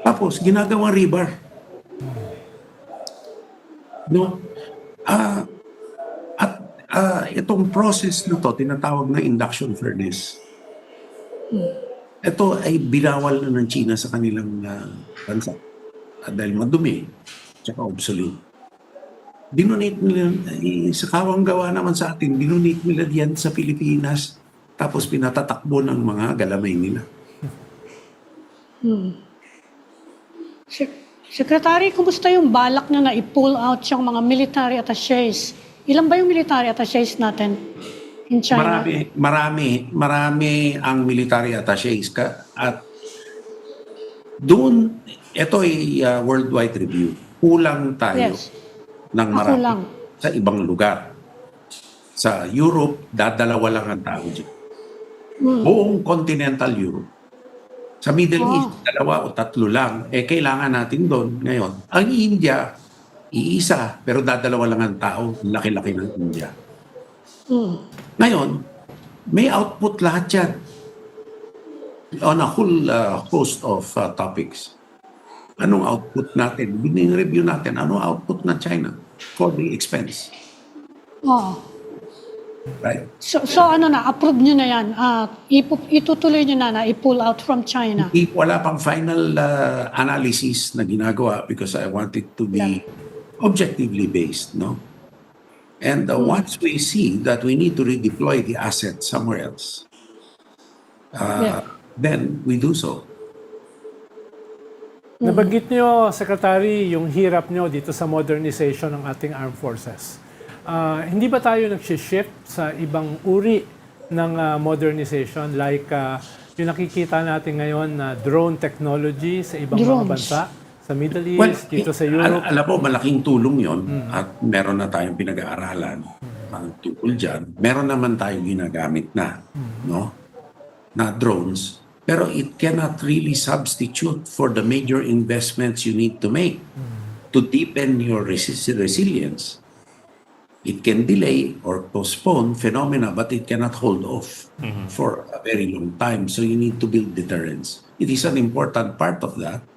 Tapos, ginagawang rebar. No? Itong process na to, tinatawag na induction furnace. Ito ay binawal na ng China sa kanilang bansa. Dahil madumi, tsaka obsolete. Dinonate nila, sa kawang gawa naman sa atin, dinonate nila diyan sa Pilipinas, tapos pinatatakbo ng mga galamay nila. Secretary, kumusta yung balak niyo na i-pull out yung mga military attachés? Ilan ba yung military attachés natin in China? Marami ang military attachés at doon, ito ay worldwide review. Kulang tayo Yes. ng marami Kulang. sa ibang lugar. Sa Europe, dadalawa lang ang tao dyan. Buong continental Europe. Sa Middle East, 2 o 3 lang. Kailangan natin doon ngayon. Ang India, iisa, pero dadalawa lang ang tao. Laki-laki ng India. Ngayon, may output lahat yan. On a whole host of topics. Anong output natin? Bini-review natin. Anong output na China for the expense? Oh. Right? So ano na, approve nyo na yan. Itutuloy nyo na i-pull out from China. Wala pang final analysis na ginagawa because I want it to be objectively based, no? And once we see that we need to redeploy the asset somewhere else, then we do so. Nabanggit niyo, Secretary, yung hirap niyo dito sa modernization ng ating armed forces. Hindi ba tayo nag-shift sa ibang uri ng modernization like yung nakikita natin ngayon na drone technology sa ibang mga Drones. bansa? Sa Middle East, dito sa Europe? Alam mo, malaking tulong yon at meron na tayong pinag-aaralan tungkol dyan. Meron naman tayong ginagamit na, no? Na drones. Pero it cannot really substitute for the major investments you need to make to deepen your resilience. It can delay or postpone phenomena, but it cannot hold off for a very long time. So you need to build deterrence. It is an important part of that.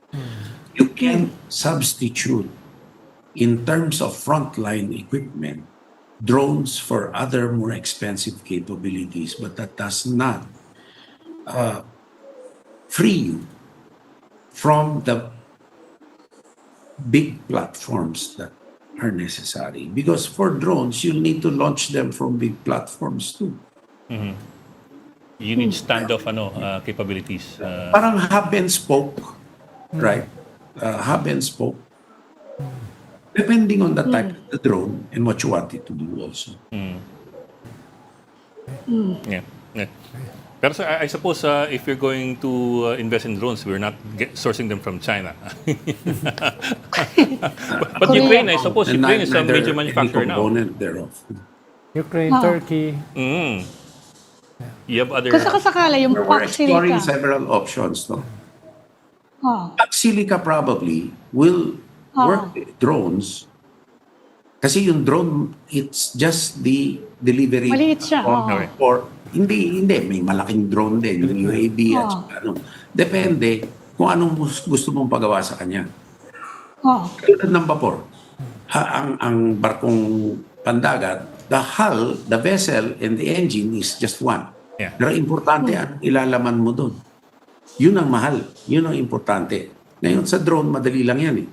You can substitute, in terms of frontline equipment, drones for other more expensive capabilities, but that does not free you from the big platforms that are necessary. Because for drones, you'll need to launch them from big platforms too. You need standoff capabilities. Parang hub and spoke, right? Hub and spoke. Depending on the type of the drone and what you want it to do also. Yeah. Yeah. Pero sir, I suppose if you're going to invest in drones, we're not sourcing them from China. But Ukraine, I suppose And Ukraine is a neither major any manufacturer now. component thereof. Ukraine, Turkey. You have other... Kasi kasakala yung We're exploring Paxilica. several options. No? Oh. Silica probably will work with drones. Kasi yung drone, it's just the delivery. Maliit siya, okay. Or hindi, may malaking drone din, yung UAV at saka ano. Depende kung anong gusto mong pagawa sa kanya. Oh. Tulad ng vapor. Ang barkong pandagat, the hull, the vessel, and the engine is just one. Yeah. Pero importante ang ilalaman mo doon. Yun ang mahal. Yun ang importante. Ngayon sa drone, madali lang yan eh.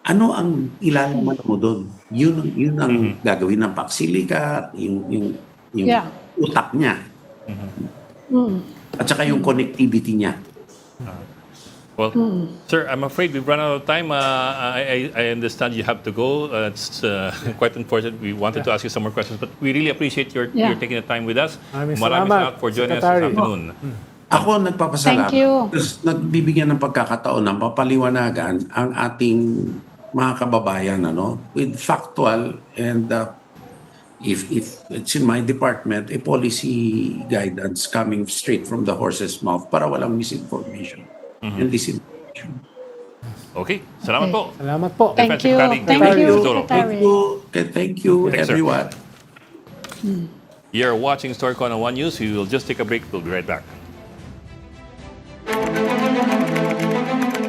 Ano ang ilalaman mo doon? Yun ang gagawin ng Paxilica, yung Yeah. utak niya. At saka yung connectivity niya. Well, sir, I'm afraid we've run out of time. I understand you have to go. It's quite unfortunate. We wanted to ask you some more questions, but we really appreciate your taking the time with us. Maraming Maraming salamat, salamat for joining us Secretary. this afternoon. Ako nagpapasalamat. Thank you. Tapos nagbibigyan ng pagkakataon na papaliwanagan ang ating mga kababayan, ano, with factual and if it's in my department, a policy guidance coming straight from the horse's mouth para walang misinformation and disinformation. Okay, salamat po. Salamat po. Thank you. Secretary Thank Secretary you, Isidoro. Secretary. Thank you, Thanks, sir. everyone. You're watching Storycon on One News. We will just take a break. We'll be right back.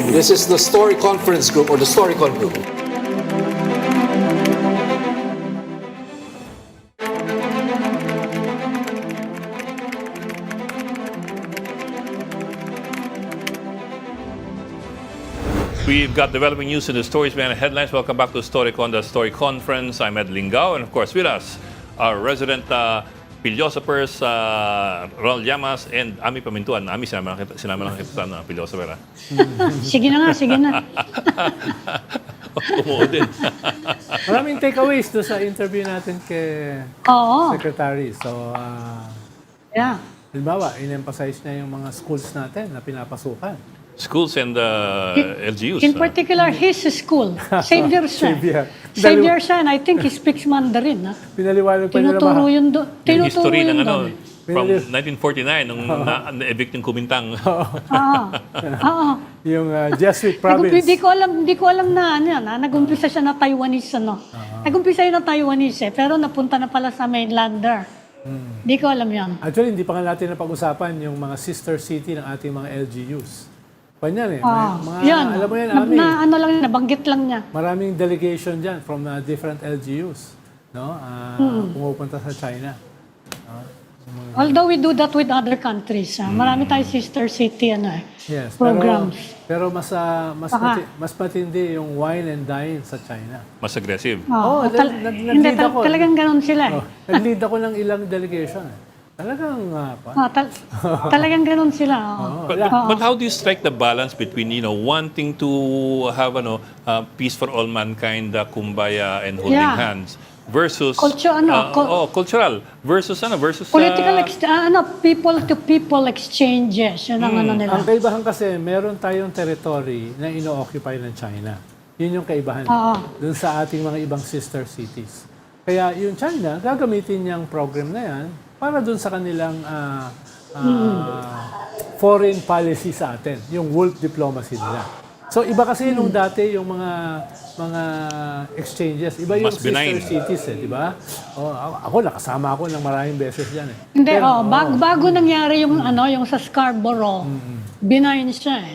This is the Story Conference Group or the Storycon Group. We've got developing news in the stories behind the headlines. Welcome back to Storycon, the Story Conference. I'm Ed Lingao, and of course with us, our resident philosophers, Ronald Llamas and Ami Pamintuan. Ami, sinama lang kita sa philosopher. Sige na nga, sige na. Umuo din. Maraming takeaways doon sa interview natin kay Oo. Secretary. So, Yeah. halimbawa, in-emphasize niya yung mga schools natin na pinapasukan. Schools and LGUs. In particular, his school, Xavier siya. Xavier. Xavier siya, and I think he speaks Mandarin. Ha? Pinaliwanag pa niya na Tinuturo yun doon. Yung Tinuturo history yun ng ano, doon. from 1949, nung na-evict yung Kumintang. Oo. Yung Jesuit province. Di ko alam na ano yan. Nag-umpisa siya na Taiwanese. Ano. Nag-umpisa yun na Taiwanese pero napunta na pala sa mainlander. Di ko alam yan. Actually, hindi pa nga natin napag-usapan yung mga sister city ng ating mga LGUs. Panyan eh. Mga, Yan. alam mo yan, Ami. Ano lang yun, nabanggit lang niya. Maraming delegation dyan from different LGUs. No? Pumupunta sa China. Although we do that with other countries. Marami tayo sister city Yes. programs. Pero mas matindi yung wine and dine sa China. Mas aggressive. Oo, Hindi, nag-lead ako. talagang ganun sila. Nag-lead ako ng ilang delegation. Talagang, Talagang ganun sila. But how do you strike the balance between wanting to have peace for all mankind, kumbaya and holding Yeah. hands versus cultural versus Political, people to people exchanges. Yun ang ano nila. ang kaibahan kasi, meron tayong territory na ino-occupy ng China. Yun yung kaibahan. Doon sa ating mga ibang sister cities. Kaya yung China, gagamitin niyang program na yan para doon sa kanilang foreign policy sa atin, yung wolf diplomacy nila. So iba kasi nung dati yung mga exchanges, iba yung Mas benign. sister cities di ba? Ako nakasama ako ng maraming beses diyan eh. Hindi, bago nangyari yung yung sa Scarborough, benign siya eh.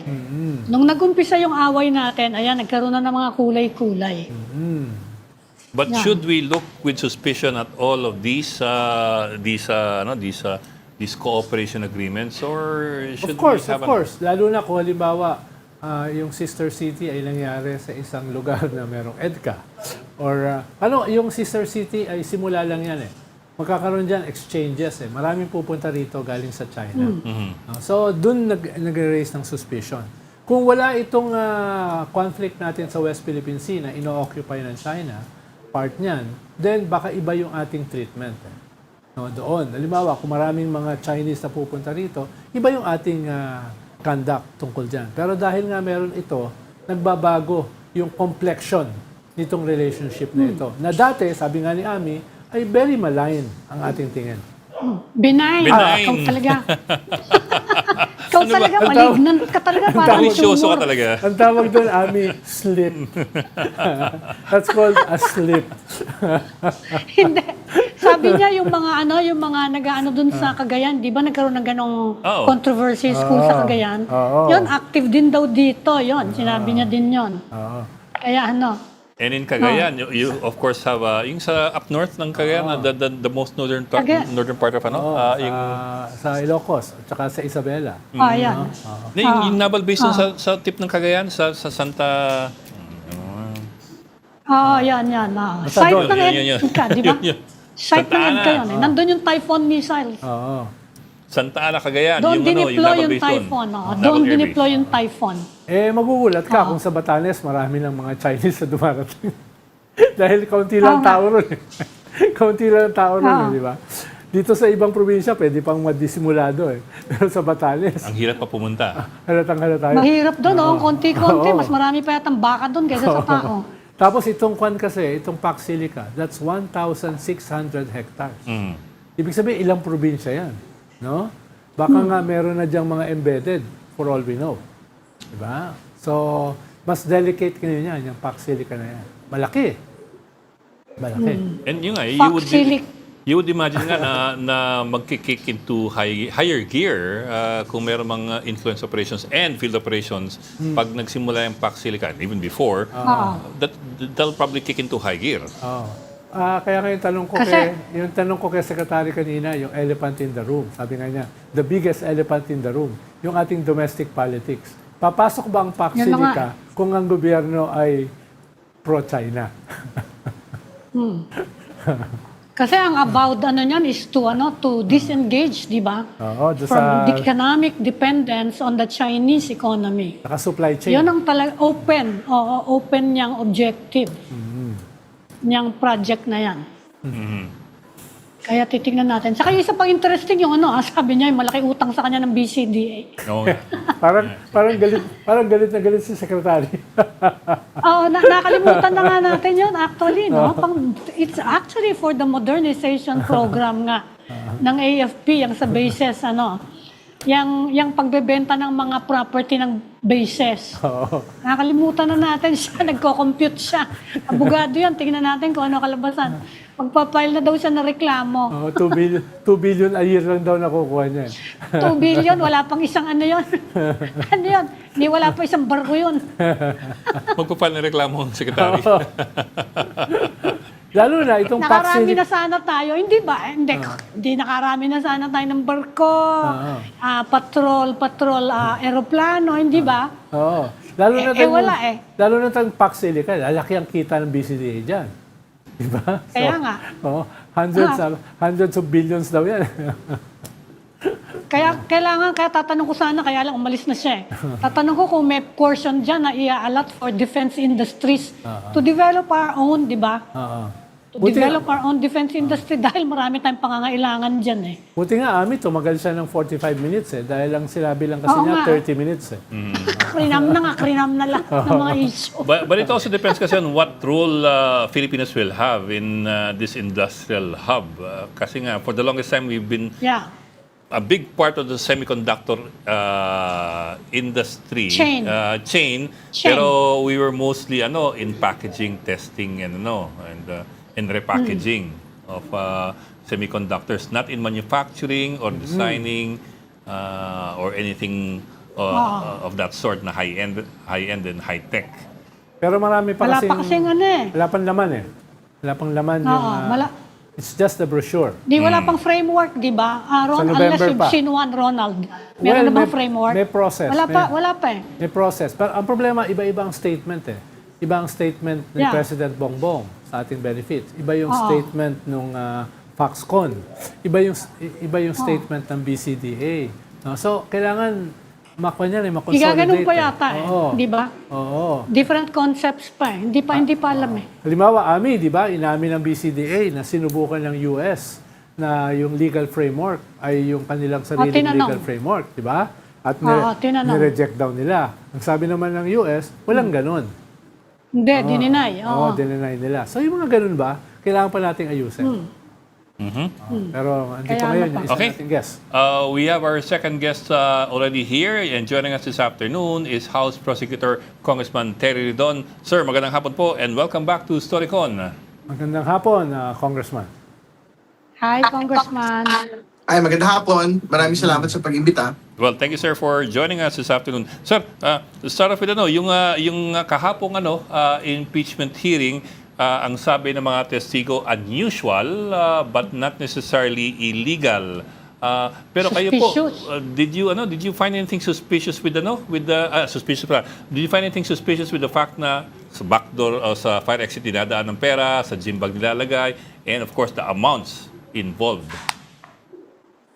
Nung nag-umpisa yung away natin, ayan, nagkaroon na ng mga kulay-kulay. But should we look with suspicion at all of these cooperation agreements, or should Of course. we have Lalo na kung halimbawa, yung sister city ay nangyari sa isang lugar na merong EDCA. Or, yung sister city ay simula lang yan eh. Magkakaroon dyan exchanges eh. Maraming pupunta rito galing sa China. So, dun nag-raise ng suspicion. Kung wala itong conflict natin sa West Philippine Sea na ino-occupy ng China, part niyan, then baka iba yung ating treatment. Doon. Halimbawa, kung maraming mga Chinese na pupunta rito, iba yung ating conduct tungkol dyan. Pero dahil nga meron ito, nagbabago yung complexion nitong relationship na ito. Na dati, sabi nga ni Ami, ay very malign ang ating tingin. Benign. Benign. Ikaw talaga. Ikaw talaga, malignan ka talaga. Parang Malicioso ka tumor. talaga. Ang tawag doon, Ami, slip. That's called a slip. Hindi. Sabi niya yung mga nag-ano dun sa Cagayan, di ba nagkaroon ng ganong controversy school sa Cagayan? Yun, active din daw dito. Yun, sinabi niya din yun. Kaya And in Cagayan, you of course have yung sa up north ng Cagayan, the most northern northern part of yung Sa Ilocos, at saka sa Isabela. yan. yung naval base dun sa tip ng Cagayan sa Santa. Yan. Site doon. ng Yun. EDCA, di ba? Yun. Site ng Santa EDCA Ana. yun. Nandun yung Typhoon missiles. Santa Ana, Cagayan. Doon yung dineploy naval yung base doon. Typhoon. Naval Doon Air Base. dineploy yung Typhoon. Magugulat ka kung sa Batanes, marami ng mga Chinese na dumarating. Dahil kaunti lang tao ron. Kaunti lang tao ron, di ba? Dito sa ibang probinsya, pwede pang madisimulado eh. Pero sa Batanes, Ang hirap pa pumunta. halatang-halata tayo. Mahirap doon, konti-konti. Mas marami pa yatang baka doon kaysa sa tao. Tapos itong kwan kasi, itong Pax Silica, that's 1,600 hectares. Ibig sabihin, ilang probinsya yan. No? Baka nga meron na diyang mga embedded for all we know. Diba? So, mas delicate ngayon yan, yung Pax Silica na yan. Malaki. Malaki. And yun nga, Foxilic. you would imagine nga na magkikick into higher gear kung meron mga influence operations and field operations pag nagsimula yung Pax Silica, and even before, that'll probably kick into high gear. Oh. Kaya yung tanong ko kay Secretary kanina, yung elephant in the room. Sabi nga niya, the biggest elephant in the room, yung ating domestic politics. Papasok ba ang Pax Yan na Silica kung ang gobyerno ay pro-China? Kasi ang about niyan is to disengage, di ba? Oo, From the economic dependence on the Chinese economy. supply chain. Yun ang talaga open niyang objective. Niyang project na yan. Kaya titingnan natin. Saka yung isa pang interesting yung sabi niya, yung malaki utang sa kanya ng BCDA. No? parang galit na galit si Secretary. Oo, nakalimutan na nga natin yun actually, no? It's actually for the modernization program nga ng AFP, yung sa bases, yung pagbebenta ng mga property ng bases. Nakalimutan na natin siya, nagko-compute siya. Abogado yan, tingnan natin kung ano kalabasan. Magpa-file na daw siya ng reklamo. 2 billion a year lang daw nakukuha niya. 2 billion, wala pang isang yun. Ano yun? Hindi, wala pa isang barko yun. Magpapal ng reklamo ang sekretary. Lalo na itong Pax Nakarami Silica. na sana tayo. Hindi ba? Hindi nakarami na sana tayo ng barko, patrol, aeroplano, hindi ba? Oo. Lalo na wala eh. Lalo na itong Pax Silica, lalaki ang kita ng BCDA dyan. Diba? Kaya nga. Oo, hundreds of billions daw yan. Kaya tatanong ko sana, kaya lang umalis na siya eh. Tatanong ko kung may portion dyan na i-allot for defense industries to develop our own, di ba? To develop our own defense industry dahil marami tayong pangangailangan dyan eh. Buti nga, Ami, tumagal siya ng 45 minutes eh. Dahil lang sinabi lang kasi Oo niya, nga. 30 minutes eh. Krinam na lang ng mga issue. But it also depends kasi on what role Filipinos will have in this industrial hub. Kasi nga, for the longest time, we've been Yeah. a big part of the semiconductor industry chain, pero we were mostly in packaging, testing, and repackaging of semiconductors, not in manufacturing or designing or anything of that sort na high-end and high-tech. Pero marami pa Wala pa kasing Wala pang laman eh. Wala pang laman yung... it's just the brochure. Wala pang framework, di ba? Unless November you've pa. seen one, Ronald. Meron na bang framework? May process. Wala pa eh. May process. Pero ang problema, iba-iba ang statement eh. Iba ang statement ni President Bongbong sa ating benefits. Iba yung statement nung Foxconn. Iba yung statement ng BCDA. No? So, kailangan makonsolidate. Igaganon pa yata eh. Di ba? Oo. Different concepts pa eh. Hindi pa alam eh. Halimbawa, Ami, di ba, inamin ng BCDA na sinubukan ng US na yung legal framework ay yung kanilang sariling legal framework, di ba? At nireject daw nila. Ang sabi naman ng US, walang ganun. Hindi, dininay. Oo, dininay nila. So yung mga ganun ba, kailangan pa nating ayusin. Pero hindi pa ngayon yung isa nating guest. We have our second guest already here, and joining us this afternoon is House Prosecutor Congressman Terry Ridon. Sir, magandang hapon po and welcome back to Storycon. Magandang hapon, Congressman. Hi, Congressman. Ay, magandang hapon. Maraming salamat sa pag-imbita. Well, thank you, sir, for joining us this afternoon. Sir, to start off with yung kahapong impeachment hearing, ang sabi ng mga testigo, unusual but not necessarily illegal. Pero kayo po, did you find anything suspicious with Did you find anything suspicious with the fact na sa backdoor o sa fire exit dinadaan ng pera, sa gym bag nilalagay, and of course the amounts involved?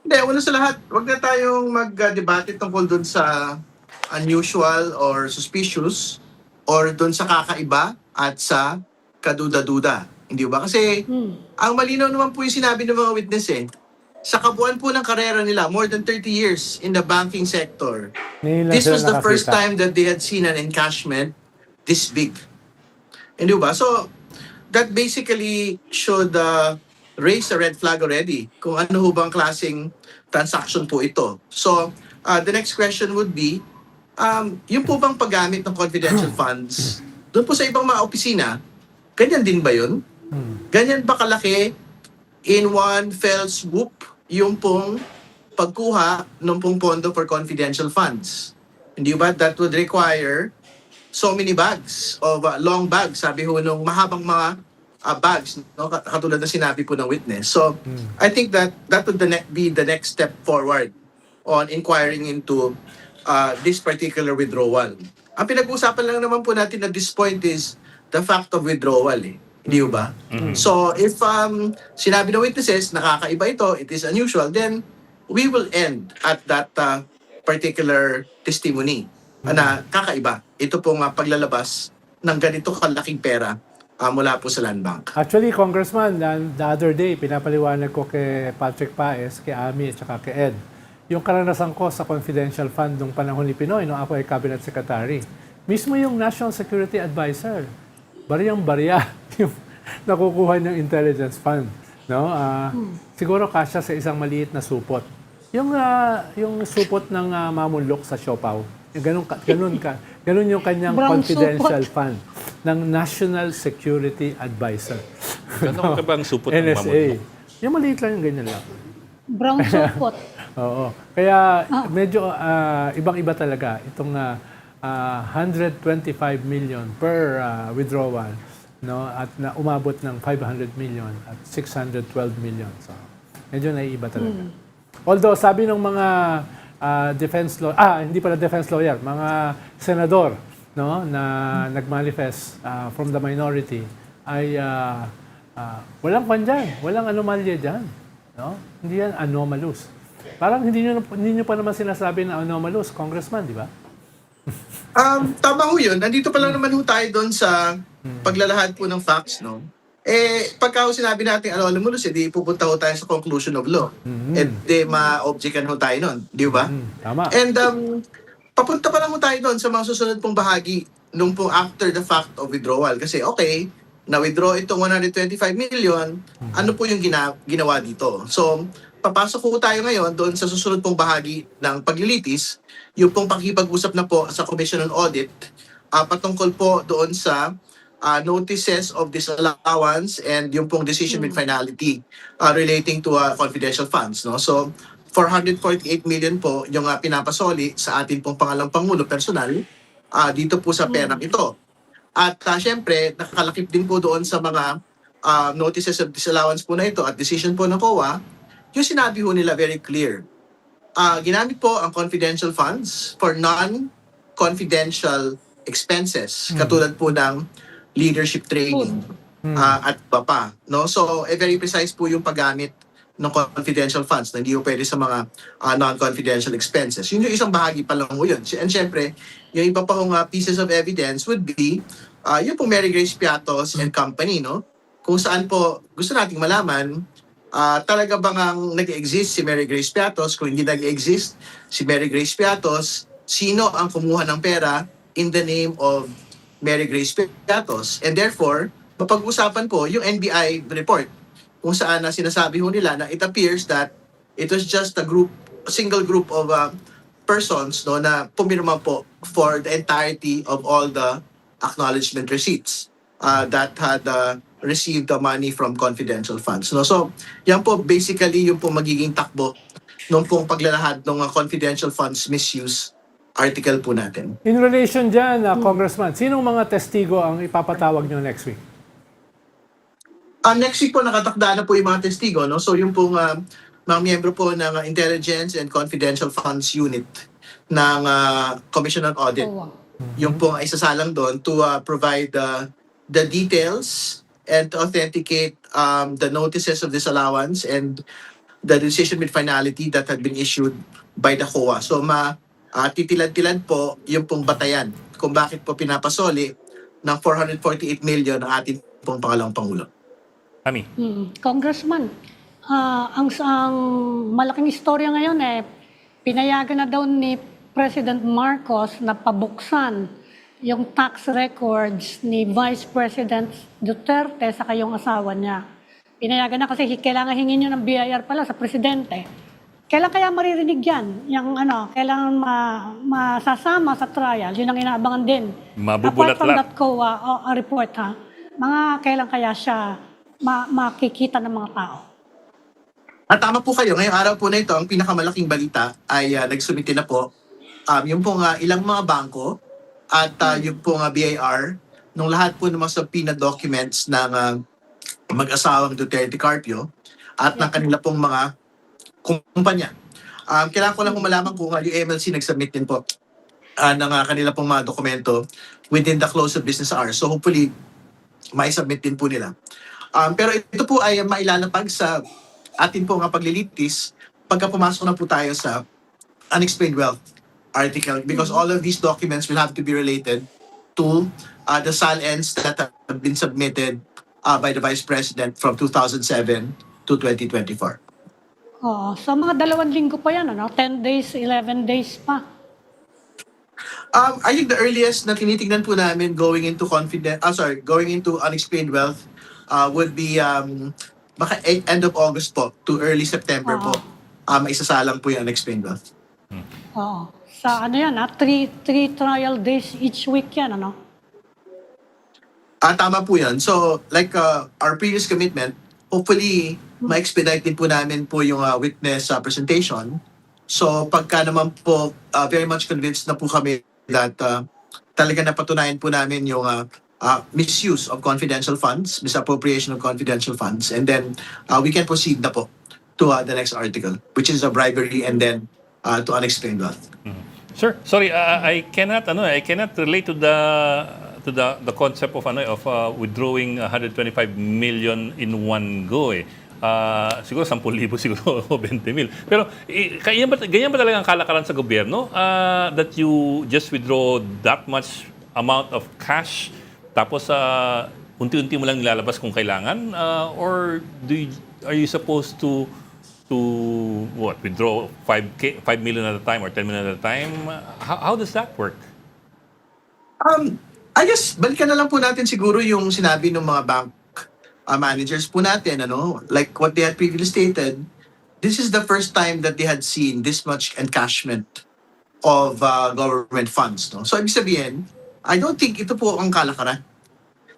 Hindi, una sa lahat, wag na tayong mag-debate tungkol dun sa unusual or suspicious or dun sa kakaiba at sa kaduda-duda. Hindi ba? Kasi ang malinaw naman po yung sinabi ng mga witness sa kabuuan po ng karera nila, more than 30 years in the banking sector, this was the first time that they had seen an encashment this big. Hindi ba? So, that basically should raise a red flag already kung ano ho bang klaseng transaction po ito. So, the next question would be, yung po bang paggamit ng confidential funds doon po sa ibang mga opisina, ganyan din ba yun? Ganyan ba kalaki in one fell swoop yung pong pagkuha ng pong pondo for confidential funds? Hindi ba that would require so many bags of long bags, sabi ho nung mahabang mga bags, no? Katulad na sinabi po ng witness. So, I think that would be the next step forward on inquiring into this particular withdrawal. Ang pinag-uusapan lang naman po natin at this point is the fact of withdrawal. Hindi ba? So, if sinabi ng witnesses, nakakaiba ito, it is unusual, then we will end at that particular testimony na kakaiba. Ito pong paglalabas ng ganito kalaking pera mula po sa Land Bank. Actually, Congressman, the other day, pinapaliwanag ko kay Patrick Paes, kay Ami, at saka kay Ed, yung karanasan ko sa confidential fund nung panahon ni Pinoy, nung ako ay cabinet secretary. Mismo yung National Security Advisor, bariyang-bariya yung nakukuha ng intelligence fund. No? Siguro kasya sa isang maliit na supot. Yung supot ng mamulok sa siopaw, ganun yung kanyang Brown confidential supot. fund ng National Security Advisor. Gano'n ka bang supot ng NSA. mamulok? Yung maliit lang yung ganyan lang. Brown supot. Oo. Kaya medyo ibang-iba talaga itong 125 million per withdrawal, no, at na umabot ng 500 million at 612 million. So medyo naiiba talaga. Although sabi ng mga defense lawyer, hindi pala defense lawyer, mga senador, no, na nagmanifest from the minority ay walang kwan dyan, walang anomalya dyan. No? Hindi yan anomalous. Parang hindi nyo pa naman sinasabi na anomalous, Congressman, di ba? Tama ho yun. Nandito pa lang naman ho tayo doon sa paglalahad po ng facts, no? Pagka ho sinabi natin anomalous, di pupunta ho tayo sa conclusion of law. Di ma-objectan ho tayo nun, di ba? Tama. And papunta pa lang ho tayo doon sa mga susunod pong bahagi nung pong after the fact of withdrawal. Kasi okay, na-withdraw itong 125 million, ano po yung ginawa dito? So, papasok po tayo ngayon doon sa susunod pong bahagi ng paglilitis, yung pong pakikipag-usap na po sa Commission on Audit, patungkol po doon sa notices of disallowance and yung pong decision with finality relating to confidential funds. No? So, 448 million po yung pinapasoli sa ating pong pangalang Pangulo personal dito po sa perang ito. At syempre, nakakalakip din po doon sa mga notices of disallowance po na ito at decision po ng COA, yung sinabi ho nila very clear. Ginamit po ang confidential funds for non-confidential expenses, katulad po ng leadership training at iba pa. No? So, very precise po yung paggamit ng confidential funds na hindi po pwede sa mga non-confidential expenses. Yun yung isang bahagi pa lang ho yun. And syempre, yung iba pa hong pieces of evidence would be yung pong Mary Grace Piatos and Company, no? Kung saan po gusto nating malaman, talaga bang ang nag-exist si Mary Grace Piatos? Kung hindi nag-exist si Mary Grace Piatos, sino ang kumuha ng pera in the name of Mary Grace Piatos? And therefore, mapag-usapan po yung NBI report kung saan sinasabi ho nila na it appears that it was just a single group of persons, no, na pumirma po for the entirety of all the acknowledgement receipts that had received the money from confidential funds. No? So, yan po basically yung po magiging takbo nung pong paglalahad ng confidential funds misuse article po natin. In relation dyan, Congressman, sinong mga testigo ang ipapatawag nyo next week? Next week po nakatakda na po yung mga testigo. No? So yung pong mga miyembro po ng Intelligence and Confidential Funds Unit ng Commission on Audit. Yung pong isasalang doon to provide the details and to authenticate the notices of disallowance and the decision with finality that had been issued by the COA. So titilad-tilad po yung pong batayan kung bakit po pinapasoli ng 448 million ang ating pong pangalawang Pangulo. Ami. Congressman, ang malaking istorya ngayon pinayagan na daw ni President Marcos na pabuksan yung tax records ni Vice President Duterte sa kayong asawa niya. Pinayagan na kasi kailangan hingin nyo ng BIR pala sa presidente. Kailan kaya maririnig yan? Yung kailangan masasama sa trial. Yun ang inaabangan din. Mabubulat Apart from lahat. that COA report, mga kailan kaya siya makikita ng mga tao? At tama po kayo, ngayong araw po na ito, ang pinakamalaking balita ay nagsumite na po yung pong ilang mga bangko at yung pong BIR, nung lahat po ng mga subpoena documents ng mag-asawang Duterte Carpio at ng kanila pong mga kumpanya. Kailangan ko lang po malaman kung yung MLC nag-submit din po ng kanila pong mga dokumento within the close of business hours. So hopefully, mai-submit din po nila. Pero ito po ay mailalapag sa atin po nga paglilitis pagka pumasok na po tayo sa unexplained wealth article because all of these documents will have to be related to the SAL-ends that have been submitted by the Vice President from 2007 to 2024. So mga 2 linggo pa yan, 10 days, 11 days pa. I think the earliest na tinitingnan po namin going into unexplained wealth would be baka end of August po to early September po. Maisasalang po yung unexplained wealth. Oo. Sa yan, 3 trial days each week yan, Tama po yan. So, like our previous commitment, hopefully, ma-expedite din po namin po yung witness presentation. So, pagka naman po, very much convinced na po kami that talaga napatunayan po namin yung misuse of confidential funds, misappropriation of confidential funds, and then we can proceed na po to the next article, which is a bribery and then to unexplained wealth. Sir, sorry, I cannot relate to the concept of withdrawing 125 million in one go eh. Siguro 10,000 siguro o 20,000. Pero ganyan ba talaga ang kalakaran sa gobyerno that you just withdraw that much amount of cash tapos unti-unti mo lang nilalabas kung kailangan or are you supposed to withdraw 5 million at a time or 10 million at a time? How does that work? I guess balikan na lang po natin siguro yung sinabi ng mga bank managers po natin, like what they had previously stated. This is the first time that they had seen this much encashment of government funds. No? So ibig sabihin, I don't think ito po ang kalakaran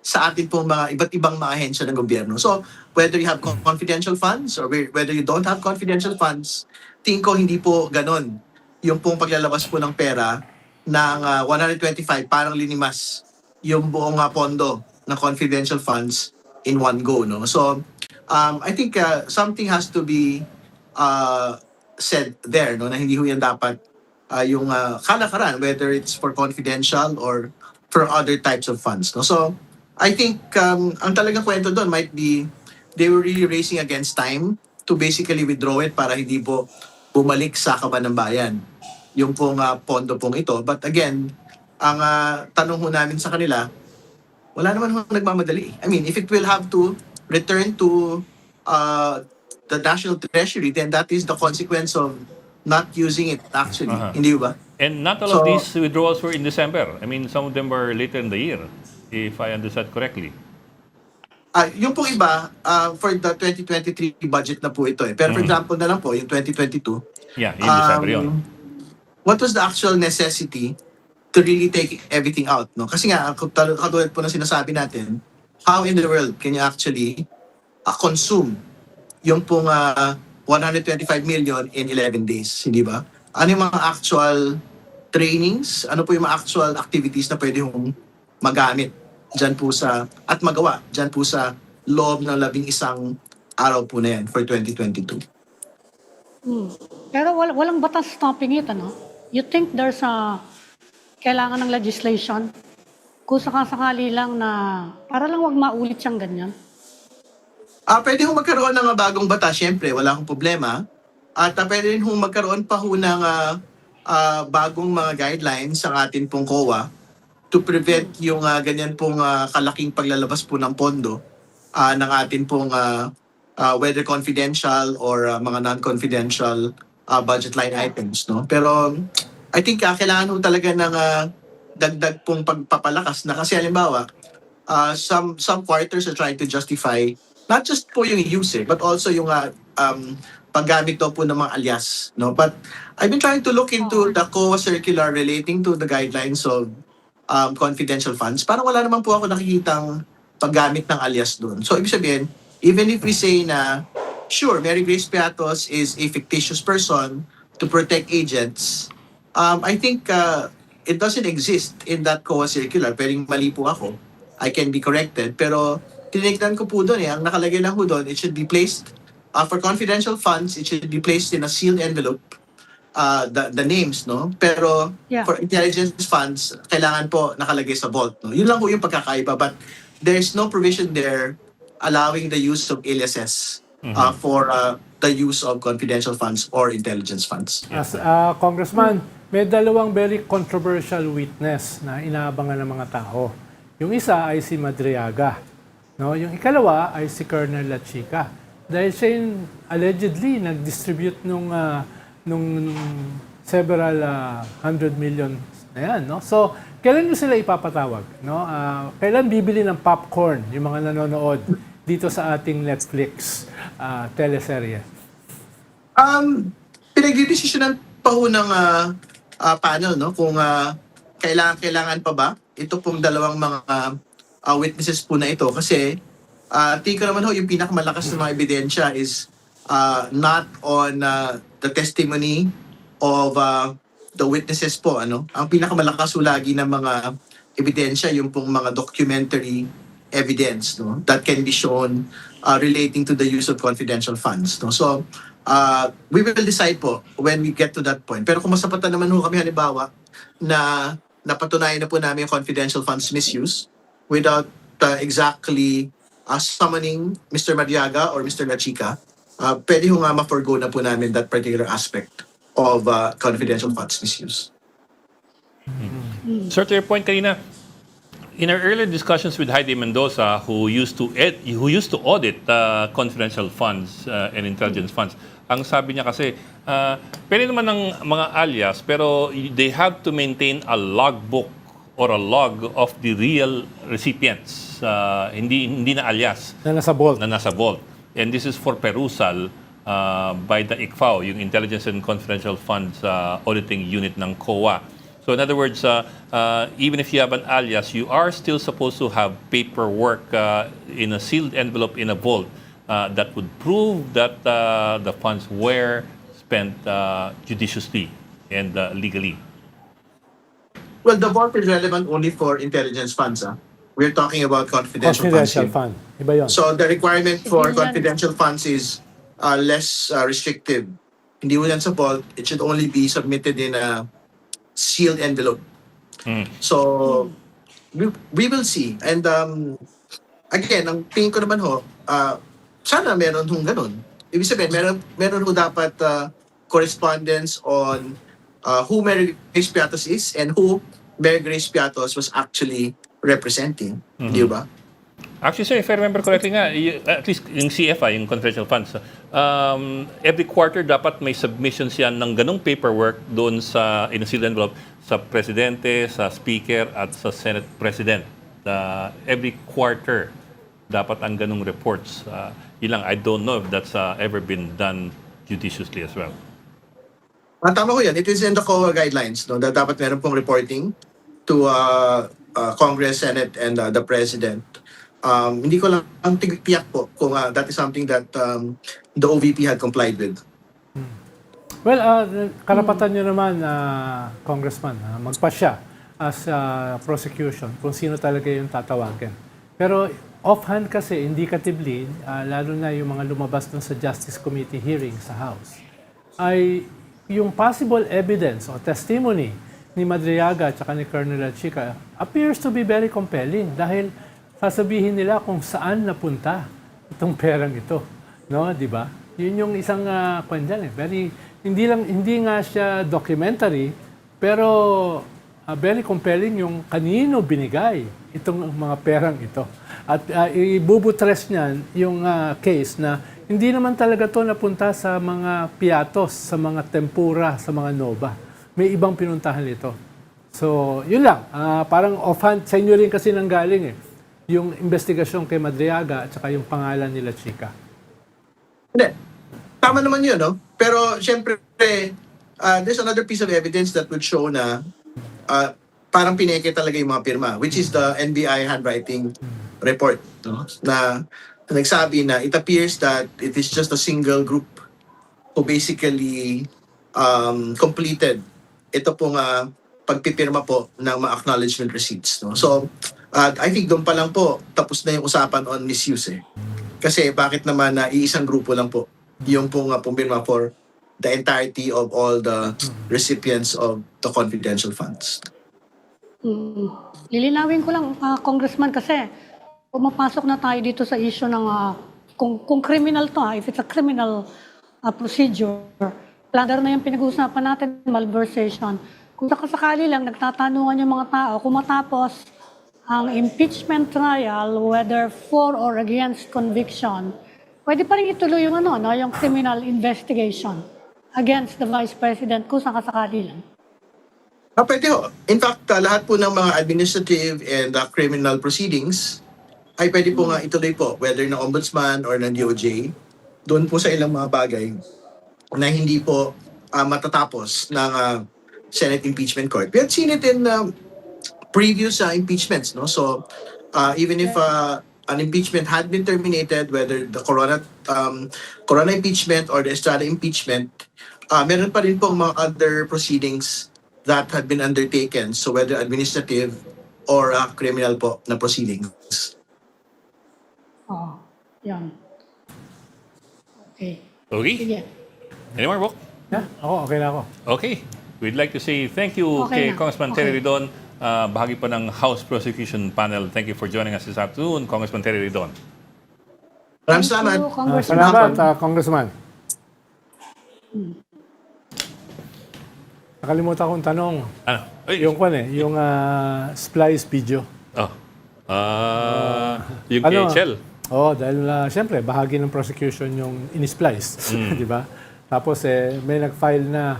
sa atin po mga iba't ibang mga ahensya ng gobyerno. So whether you have confidential funds or whether you don't have confidential funds, tingin ko hindi po ganon yung pong paglalabas po ng pera ng 125 parang linimas yung buong pondo ng confidential funds in one go. No? So I think something has to be said there, no, na hindi ho yan dapat yung kalakaran, whether it's for confidential or for other types of funds. No? So I think ang talagang kwento doon might be they were really racing against time to basically withdraw it para hindi po bumalik sa kaban ng bayan yung pong pondo pong ito. But again, ang tanong ho namin sa kanila, wala naman ho nagmamadali. I mean, if it will have to return to the National Treasury, then that is the consequence of not using it actually. Hindi ba? And not all of these withdrawals were in December. I mean, some of them were later in the year, if I understand correctly. Yung pong iba, for the 2023 budget na po ito eh. Pero for example na lang po, yung 2022. Yeah, in December yun. What was the actual necessity to really take everything out? No? Kasi nga, katulad po na sinasabi natin, how in the world can you actually consume yung pong 125 million in 11 days? Hindi ba? Ano yung mga actual trainings? Ano po yung mga actual activities na pwede hong magamit dyan po sa, at magawa dyan po sa loob ng 11 araw po na yan for 2022? Pero walang batas stopping it, You think there's kailangan ng legislation kung sakasakali lang na para lang wag maulit siyang ganyan? Pwede hong magkaroon ng bagong batas, syempre, wala akong problema. At pwede rin hong magkaroon pa ho ng bagong mga guidelines sa atin pong COA to prevent yung ganyan pong kalaking paglalabas po ng pondo ng atin pong whether confidential or mga non-confidential budget line items. No? Pero I think kailangan ho talaga ng dagdag pong pagpapalakas na kasi halimbawa, some quarters are trying to justify not just po yung use but also yung paggamit daw po ng mga alias, no? But I've been trying to look into the COA circular relating to the guidelines of confidential funds. Parang wala naman po ako nakikitang paggamit ng alias doon. So ibig sabihin, even if we say na sure, Mary Grace Piatos is a fictitious person to protect agents, I think it doesn't exist in that COA circular. Pwedeng mali po ako. I can be corrected. Pero tinignan ko po doon ang nakalagay lang po doon, it should be placed for confidential funds, it should be placed in a sealed envelope, the names, no? Pero Yeah. for intelligence funds, kailangan po nakalagay sa vault, no? Yun lang po yung pagkakaiba, but there's no provision there allowing the use of aliases for the use of confidential funds or intelligence funds. As Congressman, may dalawang very controversial witness na inaabangan ng mga tao. Yung isa ay si Madriaga. No? Yung ikalawa ay si Colonel La Chica. Dahil siya yung allegedly nag-distribute nung several 100 million na yan. No? So, kailan nyo sila ipapatawag? No? Kailan bibili ng popcorn yung mga nanonood dito sa ating Netflix teleserye? Pinagdidesisyonan pa ho ng panel, no? Kung kailangan pa ba ito pong dalawang mga witnesses po na ito. Kasi tingin ko naman ho, yung pinakamalakas na mga ebidensya is not on the testimony of the witnesses po. Ano? Ang pinakamalakas ho lagi ng mga ebidensya, yung pong mga documentary evidence, no? That can be shown relating to the use of confidential funds. No? So, we will decide po when we get to that point. Pero kung masapatan naman ho kami halimbawa na napatunayan na po namin yung confidential funds misuse without exactly summoning Mr. Madriaga or Mr. La Chica, pwede ho nga ma-forgo na po namin that particular aspect of confidential funds misuse. Sir, to your point kanina, in our earlier discussions with Heidi Mendoza, who used to audit confidential funds and intelligence funds, ang sabi niya kasi, pwede naman ng mga alias, pero they have to maintain a logbook or a log of the real recipients, hindi na alias Na nasa vault. na nasa vault. And this is for perusal by the ICFAO, yung Intelligence and Confidential Funds Auditing Unit ng COA. So in other words, even if you have an alias, you are still supposed to have paperwork in a sealed envelope in a vault that would prove that the funds were spent judiciously and legally. Well, the vault is relevant only for intelligence funds. We're talking about confidential funds. Confidential here. fund. Iba yun. So the requirement for Hindi yan. confidential funds is less restrictive. Hindi mo yan sa vault. It should only be submitted in a sealed envelope. So we will see. And again, ang tingin ko naman ho, sana meron hong ganun. Ibig sabihin, meron ho dapat correspondence on who Mary Grace Piatos is and who Mary Grace Piatos was actually representing. Di ba? Actually, sir, if I remember correctly nga, at least yung CFI, yung confidential funds, every quarter dapat may submissions yan ng ganong paperwork doon in a sealed envelope sa Presidente, sa Speaker, at sa Senate President. Every quarter dapat ang ganong reports. Yun lang, I don't know if that's ever been done judiciously as well. Tama ko yan. It is in the COA guidelines, no, that dapat meron pong reporting to Congress, Senate, and the President. Hindi ko lang ang tiyak po kung that is something that the OVP had complied with. Well, karapatan nyo naman, Congressman, magpasya as prosecution kung sino talaga yung tatawagin. Pero offhand kasi, indicatively, lalo na yung mga lumabas dun sa Justice Committee hearing sa House, ay yung possible evidence o testimony ni Madriaga at ni Colonel La Chica appears to be very compelling dahil sasabihin nila kung saan napunta itong perang ito, no, di ba? Yun yung isang kwandian hindi nga siya documentary, pero very compelling yung kanino binigay itong mga perang ito. At ibubutres niyan yung case na hindi naman talaga to napunta sa mga Piatos, sa mga Tempura, sa mga Nova. May ibang pinuntahan nito. So, yun lang. Parang offhand, sa inyo rin kasi nanggaling yung investigasyon kay Madriaga at saka yung pangalan nila Chika. Hindi. Tama naman yun, no? Pero, syempre, there's another piece of evidence that would show na parang pineke talaga yung mga pirma, which is the NBI handwriting report, no? Na nagsabi na it appears that it is just a single group who basically completed ito pong pagpipirma po ng mga acknowledgement receipts, no? So, I think doon pa lang po tapos na yung usapan on misuse. Kasi bakit naman na iisang grupo lang po yung pong pumirma for the entirety of all the recipients of the confidential funds. Lilinawin ko lang, Congressman, kasi pumapasok na tayo dito sa issue ng kung criminal to, if it's a criminal procedure, plunder na yung pinag-uusapan natin, malversation. Kung sakasakali lang, nagtatanungan yung mga tao, kung matapos ang impeachment trial, whether for or against conviction, pwede pa rin ituloy yung yung criminal investigation against the Vice President kung sakasakali lang. Pwede ho. In fact, lahat po ng mga administrative and criminal proceedings ay pwede po nga ituloy po, whether ng Ombudsman or ng DOJ, doon po sa ilang mga bagay na hindi po matatapos ng Senate Impeachment Court. We had seen it in previous impeachments, no? So, even if an impeachment had been terminated, whether the Corona impeachment or the Estrada impeachment, meron pa rin pong mga other proceedings that had been undertaken. So, whether administrative or criminal po na proceedings. Yan. Okay. Okay? Sige. Any more, Bok? Yeah? Ako, okay na ako. Okay. We'd like to say thank you Okay kay na. Congressman Terry Ridon, bahagi pa ng House Prosecution Panel. Thank you for joining us this afternoon, Congressman Terry Ridon. Maraming Thank salamat. you, Congressman. Salamat, Congressman. Nakalimutan kong tanong. Ano? Ay, Yung yung splice video. yung Ano? KHL. Dahil siyempre, bahagi ng prosecution yung in-splice. Di ba? Tapos may nag-file na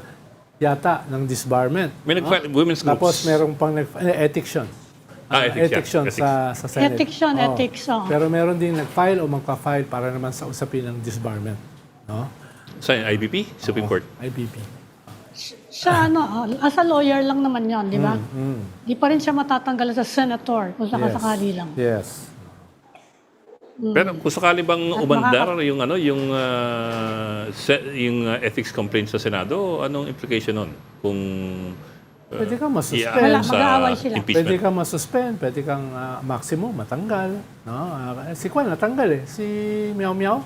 yata ng disbarment. May nag-file women's groups. Tapos merong pang ethics yun. Ethics yan. Ethics yun sa Senate. Ethics yun, ethics. Pero meron din nag-file o magpa-file para naman sa usapin ng disbarment. No? Sa IBP, Supreme Court. IBP. Siya, as a lawyer lang naman yan, di ba? Di pa rin siya matatanggal sa senator kung sakasakali lang. Yes. Pero kung sakali bang umandar yung ethics complaint sa Senado, anong implication nun? Kung Pwede kang masuspend. Wala, sa mag-aaway sila. Pwede impeachment. kang masuspend. Pwede kang maximum matanggal. No? Si Kwan natanggal Si Meow Meow.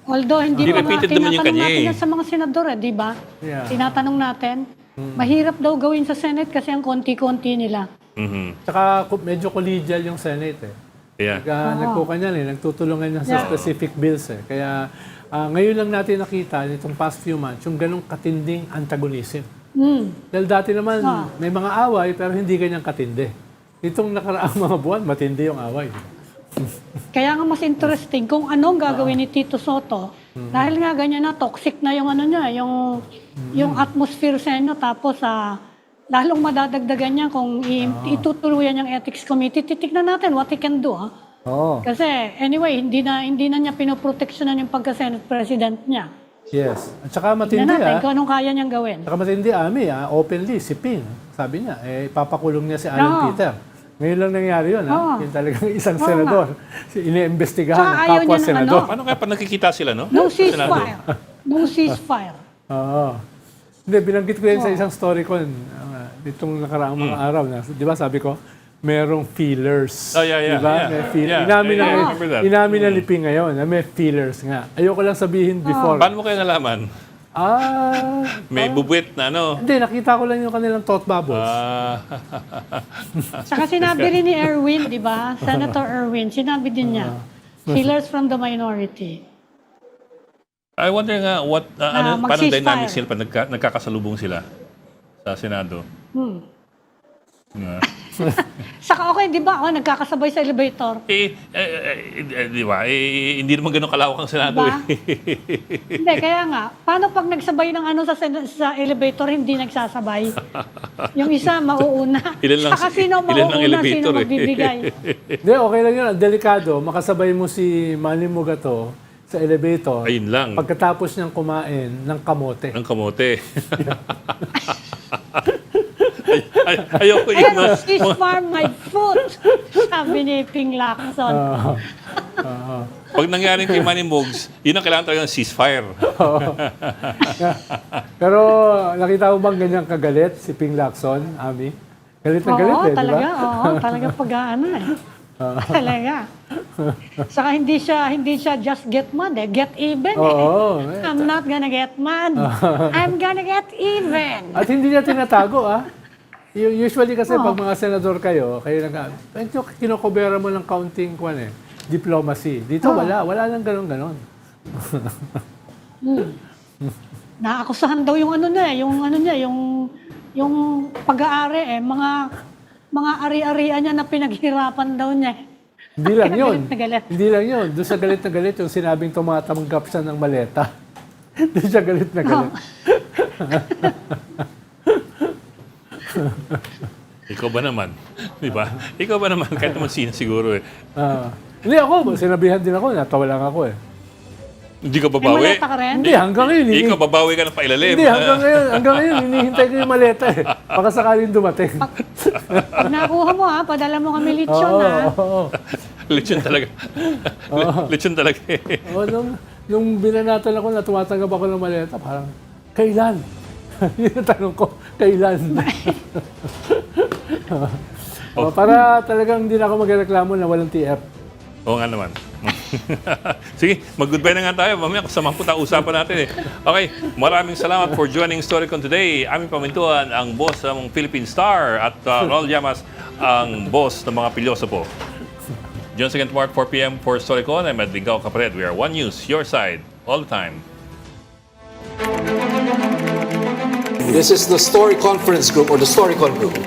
Although hindi Hindi pa repeated naman yung tinatanong kanya natin eh. yan sa mga senador, di ba? Yeah. Tinatanong natin. Mahirap daw gawin sa Senate kasi ang konti-konti nila. Mhm. Tsaka medyo collegial yung Senate Yeah. Nagkukanyan nagtutulungan yan sa specific bills Kaya ngayon lang natin nakita nitong past few months yung ganong katinding antagonism. Dahil dati naman may mga away pero hindi ganyang katindi. Itong nakaraang mga buwan, matindi yung away. Kaya nga mas interesting kung anong gagawin ni Tito Soto. Dahil nga ganyan na, toxic na yung yung atmosphere sa inyo. Tapos lalong madadagdagan niya kung itutuluyan yung ethics committee. Titignan natin what he can do. Kasi anyway, hindi na niya pinoproteksyonan yung pagka-Senate President niya. Yes. At saka matindi Tignan natin kung anong kaya niyang gawin. Saka matindi, openly, si Ping, sabi niya, ipapakulong niya si Alan Peter. Ngayon lang nangyari yun, Yung talagang isang senador. Iniimbestigahan ng Tsaka ayaw kapwa niya ng senador. Paano kaya pa nakikita sila, no? No Sa Senado? ceasefire. No ceasefire. Hindi, binanggit ko yan sa isang story ko itong nakaraang mga araw na, di ba sabi ko, merong feelers. Oh, yeah. Di ba? Yeah. May feel- Yeah. Inamin I remember that. inamin na Liping ngayon na may feelers nga. Ayoko lang sabihin before. Paano mo kaya nalaman? May bubwit na Hindi, nakita ko lang yung kanilang thought bubbles. Saka sinabi rin ni Erwin, di ba? Senator Erwin, sinabi din niya, killers from the minority. I wonder nga paano mag-ceasefire. dynamics sila pag nagkakasalubong sila sa Senado. Yeah. Saka okay, di ba? Ako, nagkakasabay sa elevator. Di ba? Hindi naman ganun kalawak ang Senado. Diba? Eh. Hindi, kaya nga, paano pag nagsabay ng ano sa elevator, hindi nagsasabay? Yung isa, mauuna. Ilan lang- Saka sino ilan lang mauuna, elevator, sino eh. magbibigay? Hindi, okay lang yun. Delikado. Makasabay mo si Manny Mugato sa elevator. Ayun lang. Pagkatapos niyang kumain ng kamote. Ng kamote. Ayoko yun. Pero fish farm my foot, sabi ni Ping Lacson. Pag nangyari kay Manny Mugs, yun ang kailangan talaga ng ceasefire. Pero nakita mo bang ganyang kagalit si Ping Lacson, Ami? Galit na galit Oo, eh, talaga. di ba? Oo, talaga pag-ano eh. Talaga. Saka hindi siya just get mad eh. Get even eh. Oo. I'm not gonna get mad. I'm gonna get even. At hindi niya tinatago, ah. Usually kasi pag mga senador kayo medyo kinokobera mo ng counting diplomacy. Dito wala nang ganon-ganon. Naakusahan daw yung yung pag-aari eh, mga ari-arian niya na pinaghirapan daw niya. Hindi lang Kaya yun. galit na galit. Hindi lang yun. Doon sa galit na galit, yung sinabing tumatanggap siya ng maleta. Doon siya galit na galit. Ikaw ba naman? Di ba? Ikaw ba naman? Kahit naman sino siguro eh. Hindi ako, sinabihan din ako, natawa lang ako eh. Hindi ka May babawi? maleta ka rin? Hindi, hanggang ngayon. Ikaw babawi ka ng pailalim. Hindi, hanggang ngayon, hinihintay ko yung maleta eh. Baka sakaling dumating. Pag nakuha mo ha, padala mo kami lechon ha. Oo. Lechon talaga. Lechon talaga eh. Nung binanatan ako na tumatanggap ako ng maleta, parang, kailan? Yun ang tanong ko, kailan? Para talagang hindi na ako magreklamo na walang TF. Oo nga naman. Sige, mag-goodbye na nga tayo. Mamaya kasama po tayo usapan natin eh. Okay, maraming salamat for joining Storycon today. Aming pamintuan ang boss ng Philippine Star at Ronald Llamas ang boss ng mga Pilyosopo. John Second Mark, 4 p.m. for Storycon. I'm Edwin Gao Capared. We are One News, your side, all the time. This is the Story Conference Group or the Storycon Group.